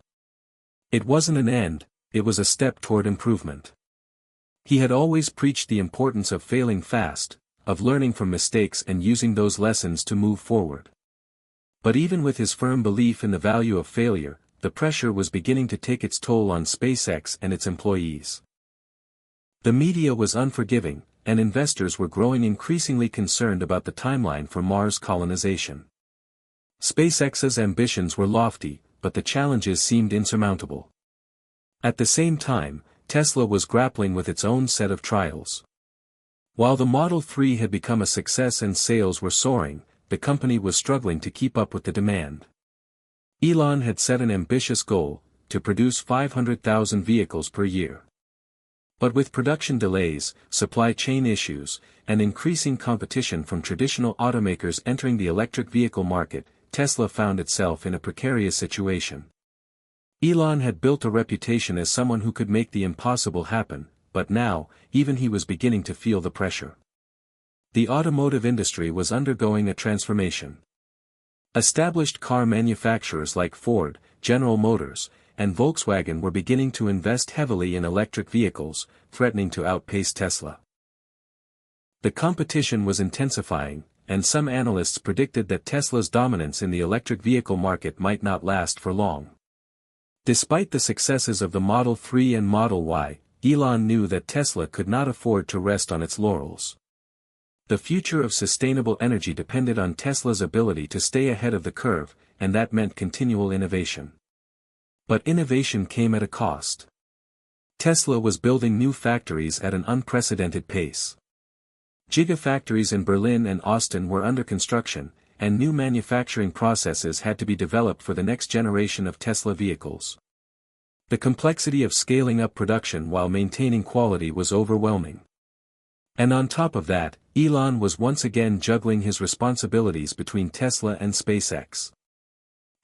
Speaker 1: It wasn't an end, it was a step toward improvement. He had always preached the importance of failing fast, of learning from mistakes and using those lessons to move forward. But even with his firm belief in the value of failure, the pressure was beginning to take its toll on SpaceX and its employees. The media was unforgiving, and investors were growing increasingly concerned about the timeline for Mars colonization. SpaceX's ambitions were lofty, but the challenges seemed insurmountable. At the same time, Tesla was grappling with its own set of trials. While the Model 3 had become a success and sales were soaring, the company was struggling to keep up with the demand. Elon had set an ambitious goal, to produce 500,000 vehicles per year. But with production delays, supply chain issues, and increasing competition from traditional automakers entering the electric vehicle market, Tesla found itself in a precarious situation. Elon had built a reputation as someone who could make the impossible happen, but now, even he was beginning to feel the pressure. The automotive industry was undergoing a transformation. Established car manufacturers like Ford, General Motors, and Volkswagen were beginning to invest heavily in electric vehicles, threatening to outpace Tesla. The competition was intensifying, and some analysts predicted that Tesla's dominance in the electric vehicle market might not last for long. Despite the successes of the Model 3 and Model Y, Elon knew that Tesla could not afford to rest on its laurels. The future of sustainable energy depended on Tesla's ability to stay ahead of the curve, and that meant continual innovation. But innovation came at a cost. Tesla was building new factories at an unprecedented pace. Gigafactories in Berlin and Austin were under construction, and new manufacturing processes had to be developed for the next generation of Tesla vehicles. The complexity of scaling up production while maintaining quality was overwhelming. And on top of that, Elon was once again juggling his responsibilities between Tesla and SpaceX.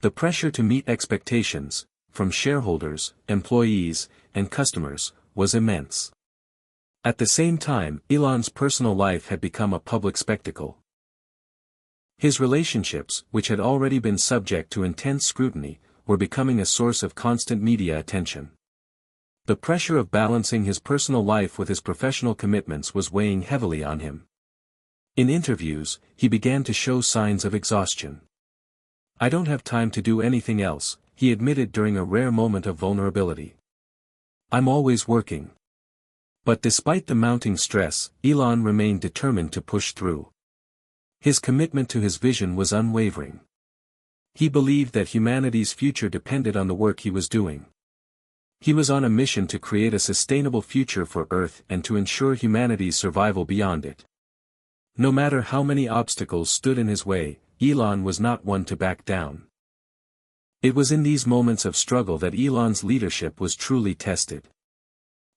Speaker 1: The pressure to meet expectations, from shareholders, employees, and customers, was immense. At the same time, Elon's personal life had become a public spectacle. His relationships, which had already been subject to intense scrutiny, were becoming a source of constant media attention. The pressure of balancing his personal life with his professional commitments was weighing heavily on him. In interviews, he began to show signs of exhaustion. "I don't have time to do anything else," he admitted during a rare moment of vulnerability. "I'm always working." But despite the mounting stress, Elon remained determined to push through. His commitment to his vision was unwavering. He believed that humanity's future depended on the work he was doing. He was on a mission to create a sustainable future for Earth and to ensure humanity's survival beyond it. No matter how many obstacles stood in his way, Elon was not one to back down. It was in these moments of struggle that Elon's leadership was truly tested.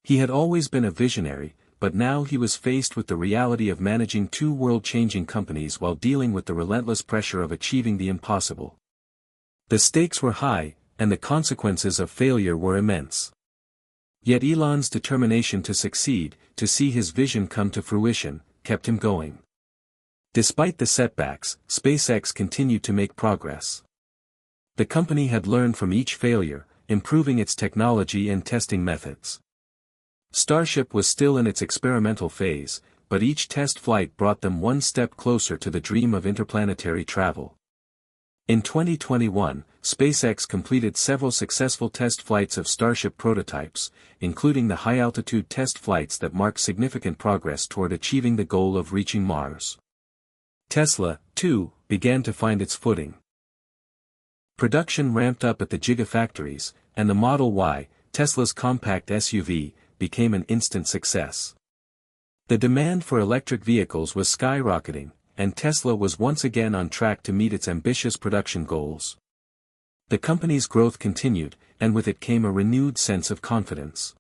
Speaker 1: He had always been a visionary, but now he was faced with the reality of managing two world-changing companies while dealing with the relentless pressure of achieving the impossible. The stakes were high, and the consequences of failure were immense. Yet Elon's determination to succeed, to see his vision come to fruition, kept him going. Despite the setbacks, SpaceX continued to make progress. The company had learned from each failure, improving its technology and testing methods. Starship was still in its experimental phase, but each test flight brought them one step closer to the dream of interplanetary travel. In 2021, SpaceX completed several successful test flights of Starship prototypes, including the high-altitude test flights that mark significant progress toward achieving the goal of reaching Mars. Tesla, too, began to find its footing. Production ramped up at the Gigafactories, and the Model Y, Tesla's compact SUV, became an instant success. The demand for electric vehicles was skyrocketing, and Tesla was once again on track to meet its ambitious production goals. The company's growth continued, and with it came a renewed sense of confidence.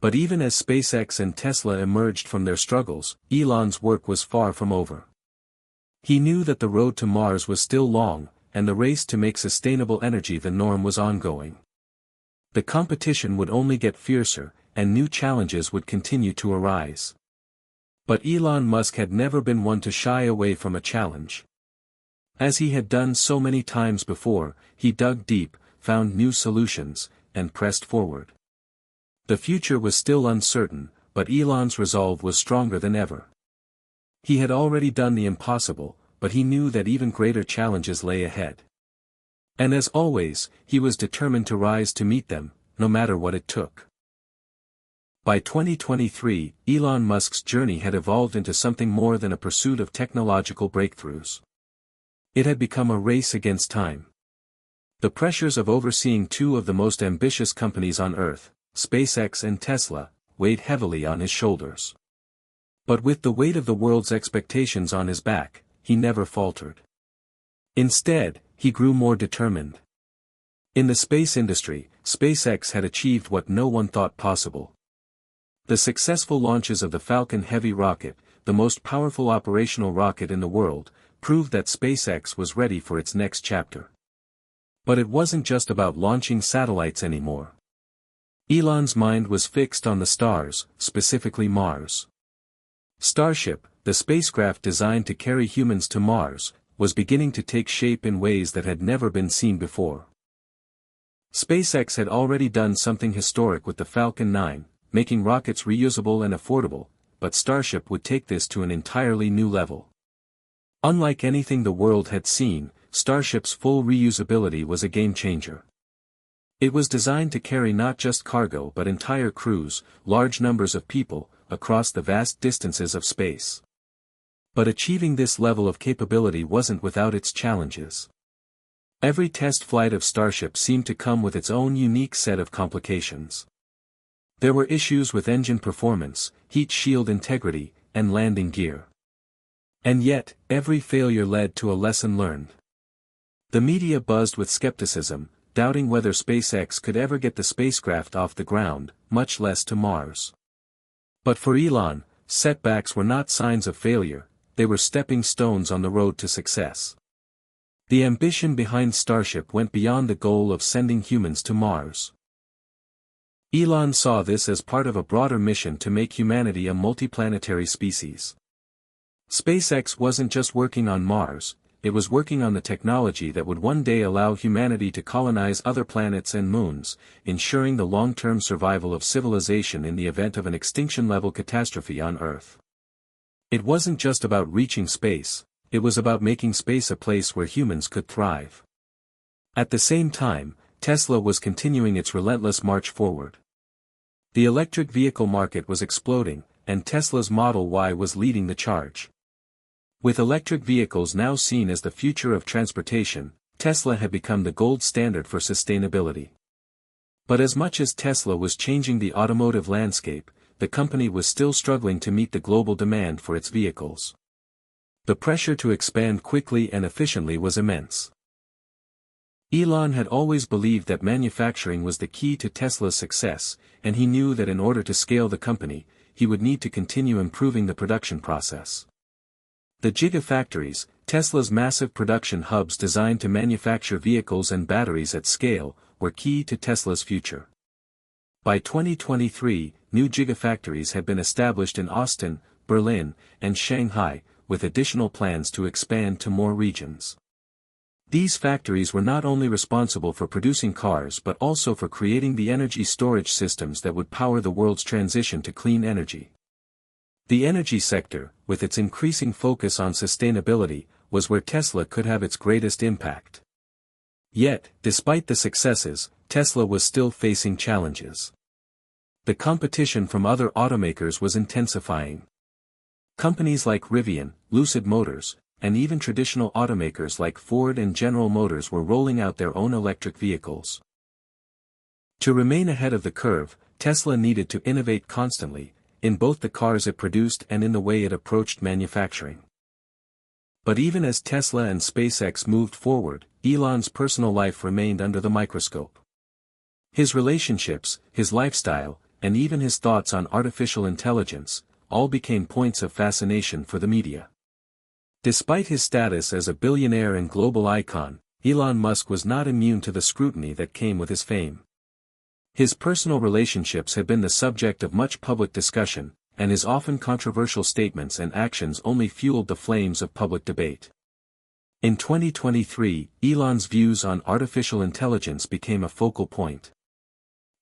Speaker 1: But even as SpaceX and Tesla emerged from their struggles, Elon's work was far from over. He knew that the road to Mars was still long, and the race to make sustainable energy the norm was ongoing. The competition would only get fiercer, and new challenges would continue to arise. But Elon Musk had never been one to shy away from a challenge. As he had done so many times before, he dug deep, found new solutions, and pressed forward. The future was still uncertain, but Elon's resolve was stronger than ever. He had already done the impossible, but he knew that even greater challenges lay ahead. And as always, he was determined to rise to meet them, no matter what it took. By 2023, Elon Musk's journey had evolved into something more than a pursuit of technological breakthroughs. It had become a race against time. The pressures of overseeing two of the most ambitious companies on Earth, SpaceX and Tesla, weighed heavily on his shoulders. But with the weight of the world's expectations on his back, he never faltered. Instead, he grew more determined. In the space industry, SpaceX had achieved what no one thought possible. The successful launches of the Falcon Heavy rocket, the most powerful operational rocket in the world, proved that SpaceX was ready for its next chapter. But it wasn't just about launching satellites anymore. Elon's mind was fixed on the stars, specifically Mars. Starship, the spacecraft designed to carry humans to Mars, was beginning to take shape in ways that had never been seen before. SpaceX had already done something historic with the Falcon 9, making rockets reusable and affordable, but Starship would take this to an entirely new level. Unlike anything the world had seen, Starship's full reusability was a game-changer. It was designed to carry not just cargo but entire crews, large numbers of people, across the vast distances of space. But achieving this level of capability wasn't without its challenges. Every test flight of Starship seemed to come with its own unique set of complications. There were issues with engine performance, heat shield integrity, and landing gear. And yet, every failure led to a lesson learned. The media buzzed with skepticism, doubting whether SpaceX could ever get the spacecraft off the ground, much less to Mars. But for Elon, setbacks were not signs of failure, they were stepping stones on the road to success. The ambition behind Starship went beyond the goal of sending humans to Mars. Elon saw this as part of a broader mission to make humanity a multiplanetary species. SpaceX wasn't just working on Mars, it was working on the technology that would one day allow humanity to colonize other planets and moons, ensuring the long-term survival of civilization in the event of an extinction-level catastrophe on Earth. It wasn't just about reaching space, it was about making space a place where humans could thrive. At the same time, Tesla was continuing its relentless march forward. The electric vehicle market was exploding, and Tesla's Model Y was leading the charge. With electric vehicles now seen as the future of transportation, Tesla had become the gold standard for sustainability. But as much as Tesla was changing the automotive landscape, the company was still struggling to meet the global demand for its vehicles. The pressure to expand quickly and efficiently was immense. Elon had always believed that manufacturing was the key to Tesla's success, and he knew that in order to scale the company, he would need to continue improving the production process. The gigafactories, Tesla's massive production hubs designed to manufacture vehicles and batteries at scale, were key to Tesla's future. By 2023, new gigafactories had been established in Austin, Berlin, and Shanghai, with additional plans to expand to more regions. These factories were not only responsible for producing cars but also for creating the energy storage systems that would power the world's transition to clean energy. The energy sector, with its increasing focus on sustainability, was where Tesla could have its greatest impact. Yet, despite the successes, Tesla was still facing challenges. The competition from other automakers was intensifying. Companies like Rivian, Lucid Motors, and even traditional automakers like Ford and General Motors were rolling out their own electric vehicles. To remain ahead of the curve, Tesla needed to innovate constantly, in both the cars it produced and in the way it approached manufacturing. But even as Tesla and SpaceX moved forward, Elon's personal life remained under the microscope. His relationships, his lifestyle, and even his thoughts on artificial intelligence, all became points of fascination for the media. Despite his status as a billionaire and global icon, Elon Musk was not immune to the scrutiny that came with his fame. His personal relationships had been the subject of much public discussion, and his often controversial statements and actions only fueled the flames of public debate. In 2023, Elon's views on artificial intelligence became a focal point.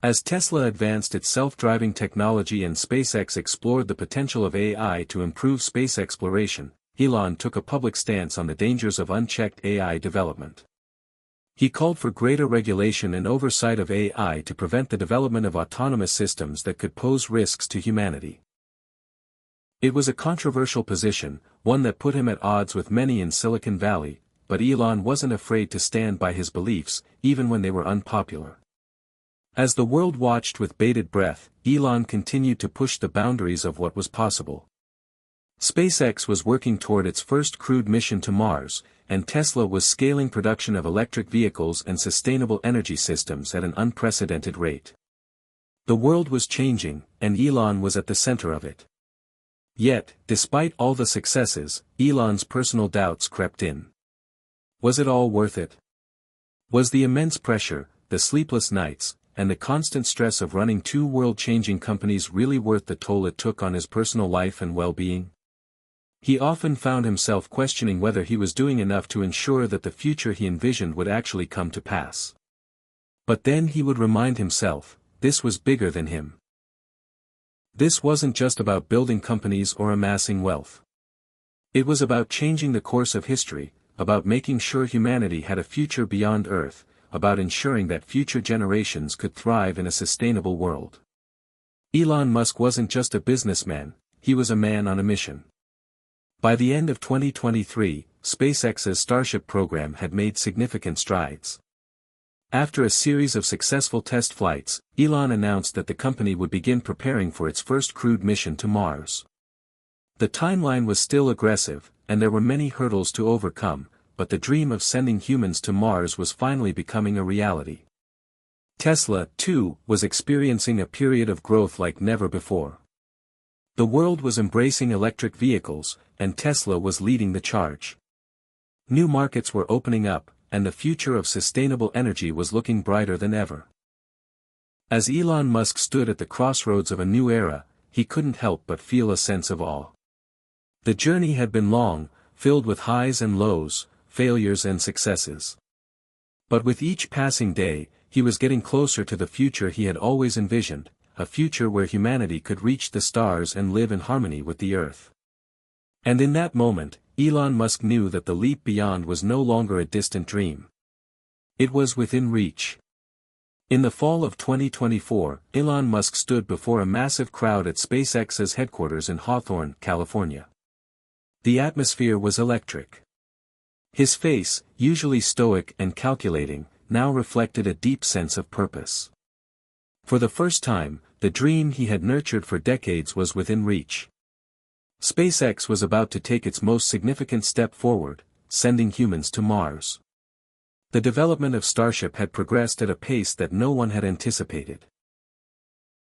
Speaker 1: As Tesla advanced its self-driving technology and SpaceX explored the potential of AI to improve space exploration, Elon took a public stance on the dangers of unchecked AI development. He called for greater regulation and oversight of AI to prevent the development of autonomous systems that could pose risks to humanity. It was a controversial position, one that put him at odds with many in Silicon Valley, but Elon wasn't afraid to stand by his beliefs, even when they were unpopular. As the world watched with bated breath, Elon continued to push the boundaries of what was possible. SpaceX was working toward its first crewed mission to Mars, and Tesla was scaling production of electric vehicles and sustainable energy systems at an unprecedented rate. The world was changing, and Elon was at the center of it. Yet, despite all the successes, Elon's personal doubts crept in. Was it all worth it? Was the immense pressure, the sleepless nights, and the constant stress of running two world-changing companies really worth the toll it took on his personal life and well-being? He often found himself questioning whether he was doing enough to ensure that the future he envisioned would actually come to pass. But then he would remind himself, this was bigger than him. This wasn't just about building companies or amassing wealth. It was about changing the course of history, about making sure humanity had a future beyond Earth, about ensuring that future generations could thrive in a sustainable world. Elon Musk wasn't just a businessman, he was a man on a mission. By the end of 2023, SpaceX's Starship program had made significant strides. After a series of successful test flights, Elon announced that the company would begin preparing for its first crewed mission to Mars. The timeline was still aggressive, and there were many hurdles to overcome, but the dream of sending humans to Mars was finally becoming a reality. Tesla, too, was experiencing a period of growth like never before. The world was embracing electric vehicles, and Tesla was leading the charge. New markets were opening up, and the future of sustainable energy was looking brighter than ever. As Elon Musk stood at the crossroads of a new era, he couldn't help but feel a sense of awe. The journey had been long, filled with highs and lows, failures and successes. But with each passing day, he was getting closer to the future he had always envisioned, a future where humanity could reach the stars and live in harmony with the Earth. And in that moment, Elon Musk knew that the leap beyond was no longer a distant dream. It was within reach. In the fall of 2024, Elon Musk stood before a massive crowd at SpaceX's headquarters in Hawthorne, California. The atmosphere was electric. His face, usually stoic and calculating, now reflected a deep sense of purpose. For the first time, the dream he had nurtured for decades was within reach. SpaceX was about to take its most significant step forward, sending humans to Mars. The development of Starship had progressed at a pace that no one had anticipated.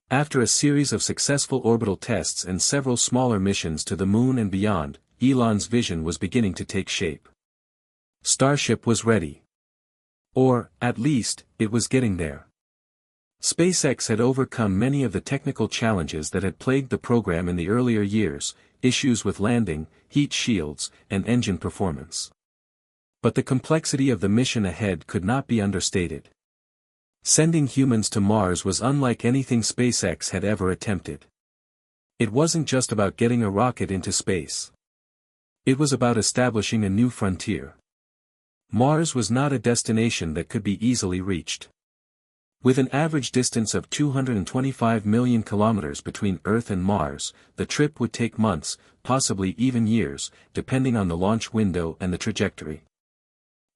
Speaker 1: After a series of successful orbital tests and several smaller missions to the Moon and beyond, Elon's vision was beginning to take shape. Starship was ready. Or, at least, it was getting there. SpaceX had overcome many of the technical challenges that had plagued the program in the earlier years, issues with landing, heat shields, and engine performance. But the complexity of the mission ahead could not be understated. Sending humans to Mars was unlike anything SpaceX had ever attempted. It wasn't just about getting a rocket into space. It was about establishing a new frontier. Mars was not a destination that could be easily reached. With an average distance of 225 million kilometers between Earth and Mars, the trip would take months, possibly even years, depending on the launch window and the trajectory.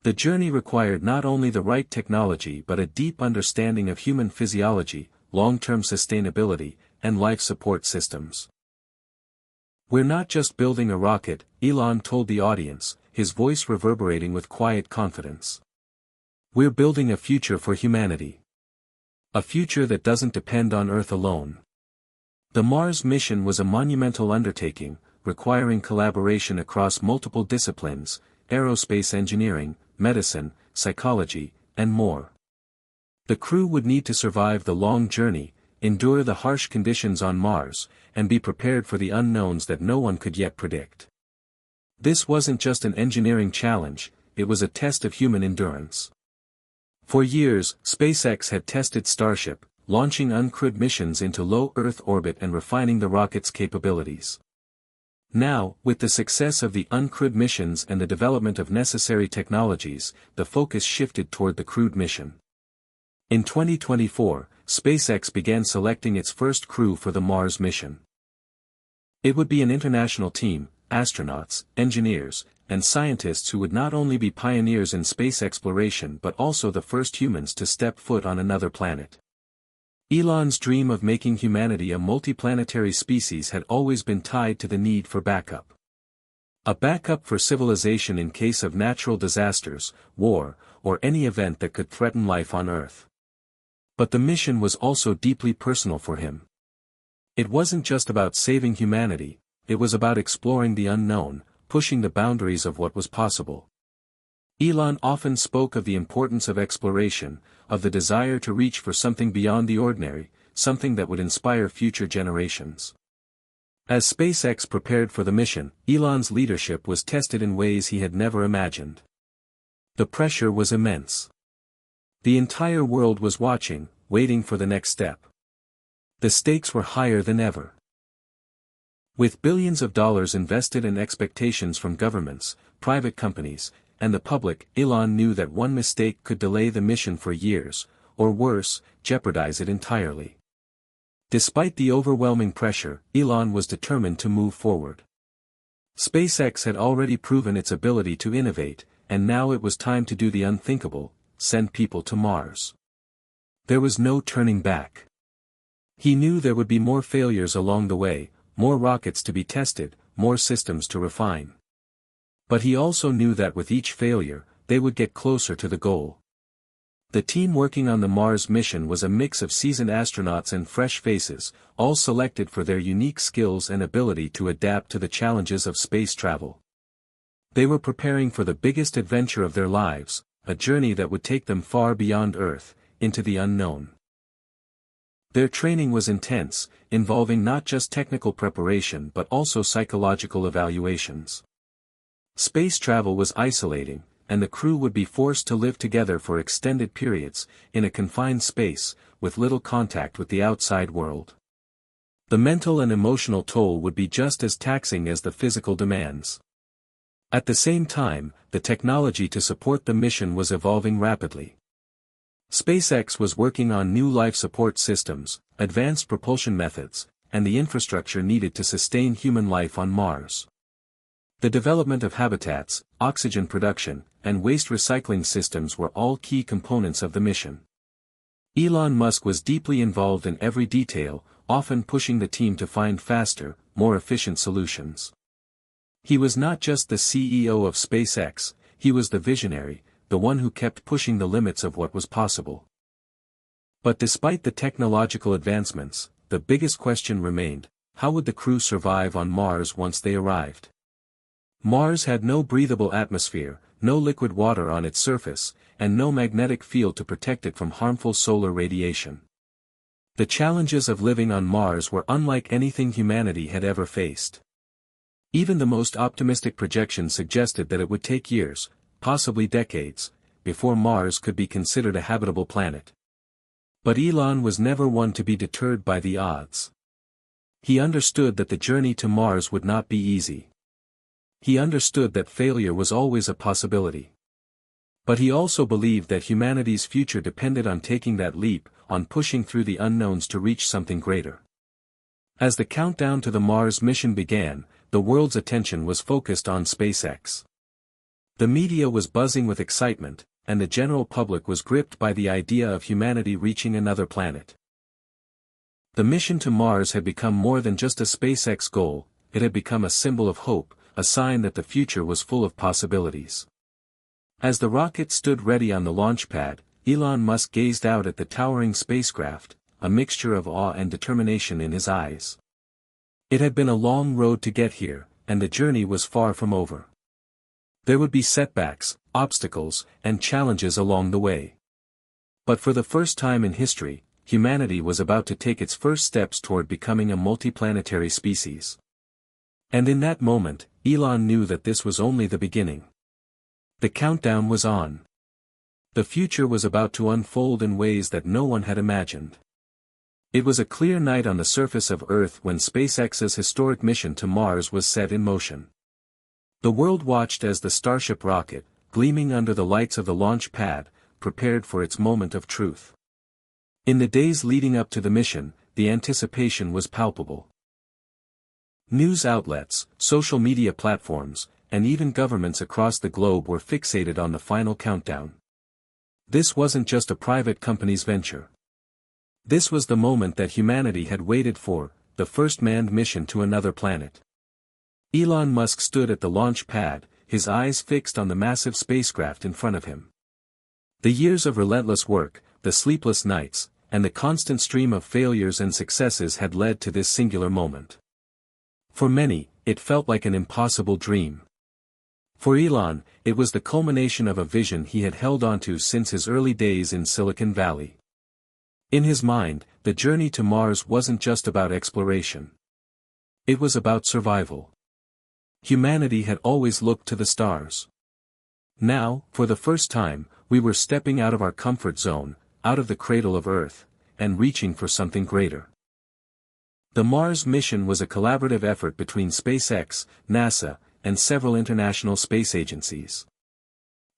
Speaker 1: The journey required not only the right technology but a deep understanding of human physiology, long-term sustainability, and life support systems. "We're not just building a rocket," Elon told the audience, his voice reverberating with quiet confidence. "We're building a future for humanity. A future that doesn't depend on Earth alone." The Mars mission was a monumental undertaking, requiring collaboration across multiple disciplines: aerospace engineering, medicine, psychology, and more. The crew would need to survive the long journey, endure the harsh conditions on Mars, and be prepared for the unknowns that no one could yet predict. This wasn't just an engineering challenge, it was a test of human endurance. For years, SpaceX had tested Starship, launching uncrewed missions into low Earth orbit and refining the rocket's capabilities. Now, with the success of the uncrewed missions and the development of necessary technologies, the focus shifted toward the crewed mission. In 2024, SpaceX began selecting its first crew for the Mars mission. It would be an international team, astronauts, engineers, and scientists who would not only be pioneers in space exploration but also the first humans to step foot on another planet. Elon's dream of making humanity a multiplanetary species had always been tied to the need for backup. A backup for civilization in case of natural disasters, war, or any event that could threaten life on Earth. But the mission was also deeply personal for him. It wasn't just about saving humanity, it was about exploring the unknown, pushing the boundaries of what was possible. Elon often spoke of the importance of exploration, of the desire to reach for something beyond the ordinary, something that would inspire future generations. As SpaceX prepared for the mission, Elon's leadership was tested in ways he had never imagined. The pressure was immense. The entire world was watching, waiting for the next step. The stakes were higher than ever. With billions of dollars invested and expectations from governments, private companies, and the public, Elon knew that one mistake could delay the mission for years, or worse, jeopardize it entirely. Despite the overwhelming pressure, Elon was determined to move forward. SpaceX had already proven its ability to innovate, and now it was time to do the unthinkable: send people to Mars. There was no turning back. He knew there would be more failures along the way, more rockets to be tested, more systems to refine. But he also knew that with each failure, they would get closer to the goal. The team working on the Mars mission was a mix of seasoned astronauts and fresh faces, all selected for their unique skills and ability to adapt to the challenges of space travel. They were preparing for the biggest adventure of their lives, a journey that would take them far beyond Earth, into the unknown. Their training was intense, involving not just technical preparation but also psychological evaluations. Space travel was isolating, and the crew would be forced to live together for extended periods, in a confined space, with little contact with the outside world. The mental and emotional toll would be just as taxing as the physical demands. At the same time, the technology to support the mission was evolving rapidly. SpaceX was working on new life support systems, advanced propulsion methods, and the infrastructure needed to sustain human life on Mars. The development of habitats, oxygen production, and waste recycling systems were all key components of the mission. Elon Musk was deeply involved in every detail, often pushing the team to find faster, more efficient solutions. He was not just the CEO of SpaceX, he was the visionary, the one who kept pushing the limits of what was possible. But despite the technological advancements, the biggest question remained: how would the crew survive on Mars once they arrived? Mars had no breathable atmosphere, no liquid water on its surface, and no magnetic field to protect it from harmful solar radiation. The challenges of living on Mars were unlike anything humanity had ever faced. Even the most optimistic projections suggested that it would take years, possibly decades, before Mars could be considered a habitable planet. But Elon was never one to be deterred by the odds. He understood that the journey to Mars would not be easy. He understood that failure was always a possibility. But he also believed that humanity's future depended on taking that leap, on pushing through the unknowns to reach something greater. As the countdown to the Mars mission began, the world's attention was focused on SpaceX. The media was buzzing with excitement, and the general public was gripped by the idea of humanity reaching another planet. The mission to Mars had become more than just a SpaceX goal, it had become a symbol of hope, a sign that the future was full of possibilities. As the rocket stood ready on the launch pad, Elon Musk gazed out at the towering spacecraft, a mixture of awe and determination in his eyes. It had been a long road to get here, and the journey was far from over. There would be setbacks, obstacles, and challenges along the way. But for the first time in history, humanity was about to take its first steps toward becoming a multiplanetary species. And in that moment, Elon knew that this was only the beginning. The countdown was on. The future was about to unfold in ways that no one had imagined. It was a clear night on the surface of Earth when SpaceX's historic mission to Mars was set in motion. The world watched as the Starship rocket, gleaming under the lights of the launch pad, prepared for its moment of truth. In the days leading up to the mission, the anticipation was palpable. News outlets, social media platforms, and even governments across the globe were fixated on the final countdown. This wasn't just a private company's venture. This was the moment that humanity had waited for, the first manned mission to another planet. Elon Musk stood at the launch pad, his eyes fixed on the massive spacecraft in front of him. The years of relentless work, the sleepless nights, and the constant stream of failures and successes had led to this singular moment. For many, it felt like an impossible dream. For Elon, it was the culmination of a vision he had held onto since his early days in Silicon Valley. In his mind, the journey to Mars wasn't just about exploration. It was about survival. Humanity had always looked to the stars. Now, for the first time, we were stepping out of our comfort zone, out of the cradle of Earth, and reaching for something greater. The Mars mission was a collaborative effort between SpaceX, NASA, and several international space agencies.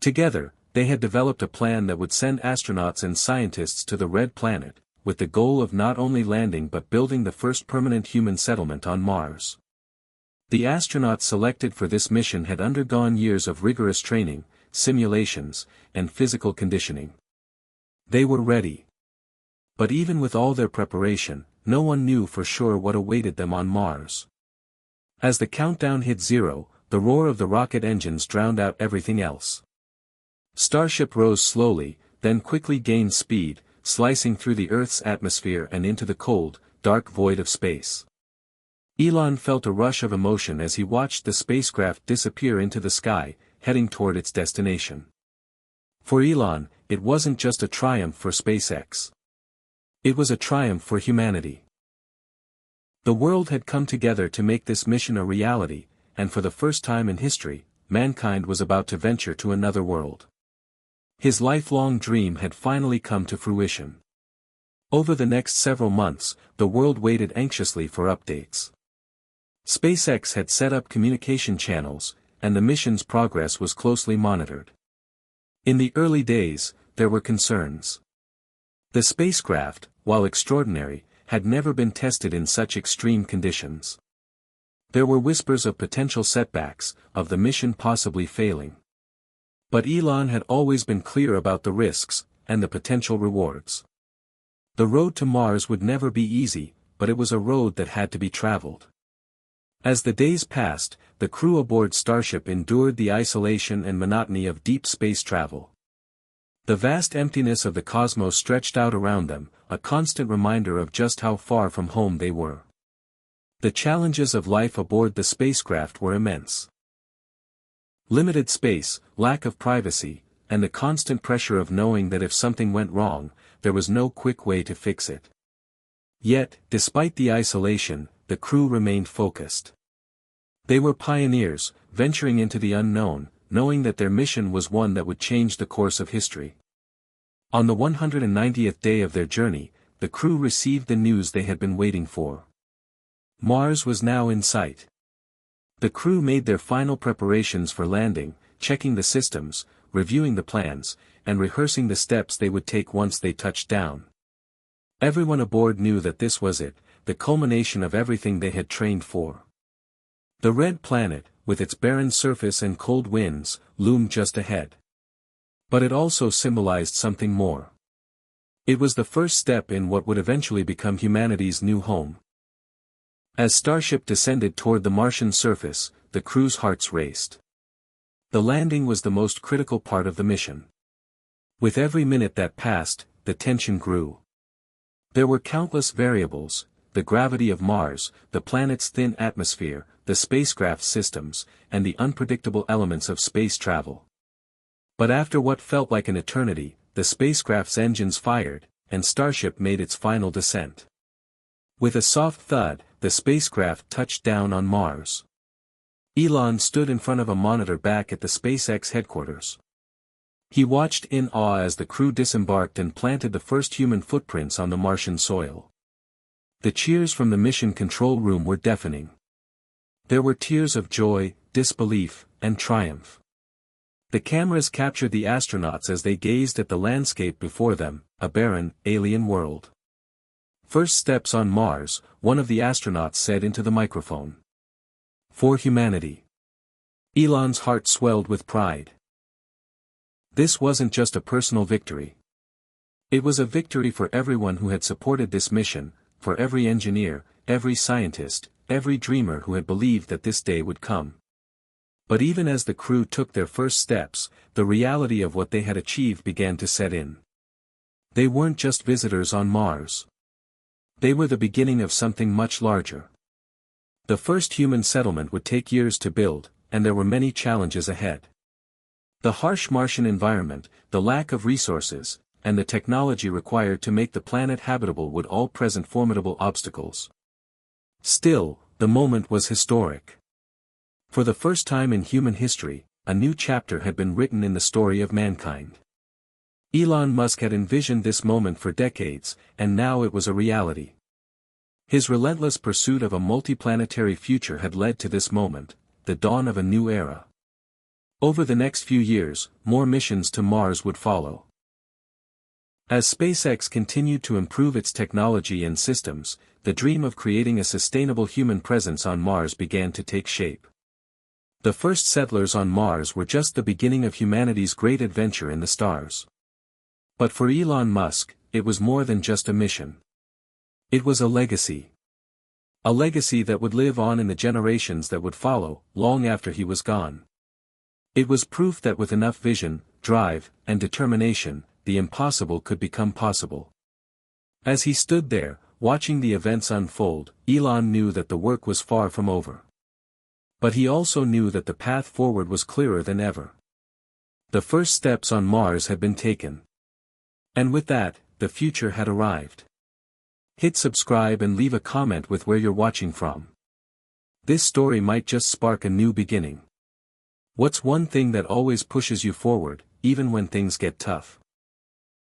Speaker 1: Together, they had developed a plan that would send astronauts and scientists to the Red Planet, with the goal of not only landing but building the first permanent human settlement on Mars. The astronauts selected for this mission had undergone years of rigorous training, simulations, and physical conditioning. They were ready. But even with all their preparation, no one knew for sure what awaited them on Mars. As the countdown hit 0, the roar of the rocket engines drowned out everything else. Starship rose slowly, then quickly gained speed, slicing through the Earth's atmosphere and into the cold, dark void of space. Elon felt a rush of emotion as he watched the spacecraft disappear into the sky, heading toward its destination. For Elon, it wasn't just a triumph for SpaceX. It was a triumph for humanity. The world had come together to make this mission a reality, and for the first time in history, mankind was about to venture to another world. His lifelong dream had finally come to fruition. Over the next several months, the world waited anxiously for updates. SpaceX had set up communication channels, and the mission's progress was closely monitored. In the early days, there were concerns. The spacecraft, while extraordinary, had never been tested in such extreme conditions. There were whispers of potential setbacks, of the mission possibly failing. But Elon had always been clear about the risks, and the potential rewards. The road to Mars would never be easy, but it was a road that had to be traveled. As the days passed, the crew aboard Starship endured the isolation and monotony of deep space travel. The vast emptiness of the cosmos stretched out around them, a constant reminder of just how far from home they were. The challenges of life aboard the spacecraft were immense. Limited space, lack of privacy, and the constant pressure of knowing that if something went wrong, there was no quick way to fix it. Yet, despite the isolation, the crew remained focused. They were pioneers, venturing into the unknown, knowing that their mission was one that would change the course of history. On the 190th day of their journey, the crew received the news they had been waiting for. Mars was now in sight. The crew made their final preparations for landing, checking the systems, reviewing the plans, and rehearsing the steps they would take once they touched down. Everyone aboard knew that this was it, the culmination of everything they had trained for. The red planet, with its barren surface and cold winds, loomed just ahead. But it also symbolized something more. It was the first step in what would eventually become humanity's new home. As Starship descended toward the Martian surface, the crew's hearts raced. The landing was the most critical part of the mission. With every minute that passed, the tension grew. There were countless variables: the gravity of Mars, the planet's thin atmosphere, the spacecraft's systems, and the unpredictable elements of space travel. But after what felt like an eternity, the spacecraft's engines fired, and Starship made its final descent. With a soft thud, the spacecraft touched down on Mars. Elon stood in front of a monitor back at the SpaceX headquarters. He watched in awe as the crew disembarked and planted the first human footprints on the Martian soil. The cheers from the mission control room were deafening. There were tears of joy, disbelief, and triumph. The cameras captured the astronauts as they gazed at the landscape before them, a barren, alien world. "First steps on Mars," one of the astronauts said into the microphone. "For humanity." Elon's heart swelled with pride. This wasn't just a personal victory. It was a victory for everyone who had supported this mission, for every engineer, every scientist, every dreamer who had believed that this day would come. But even as the crew took their first steps, the reality of what they had achieved began to set in. They weren't just visitors on Mars. They were the beginning of something much larger. The first human settlement would take years to build, and there were many challenges ahead. The harsh Martian environment, the lack of resources, and the technology required to make the planet habitable would all present formidable obstacles. Still, the moment was historic. For the first time in human history, a new chapter had been written in the story of mankind. Elon Musk had envisioned this moment for decades, and now it was a reality. His relentless pursuit of a multiplanetary future had led to this moment, the dawn of a new era. Over the next few years, more missions to Mars would follow. As SpaceX continued to improve its technology and systems, the dream of creating a sustainable human presence on Mars began to take shape. The first settlers on Mars were just the beginning of humanity's great adventure in the stars. But for Elon Musk, it was more than just a mission. It was a legacy. A legacy that would live on in the generations that would follow, long after he was gone. It was proof that with enough vision, drive, and determination, the impossible could become possible. As he stood there, watching the events unfold, Elon knew that the work was far from over. But he also knew that the path forward was clearer than ever. The first steps on Mars had been taken. And with that, the future had arrived. Hit subscribe and leave a comment with where you're watching from. This story might just spark a new beginning. What's one thing that always pushes you forward, even when things get tough?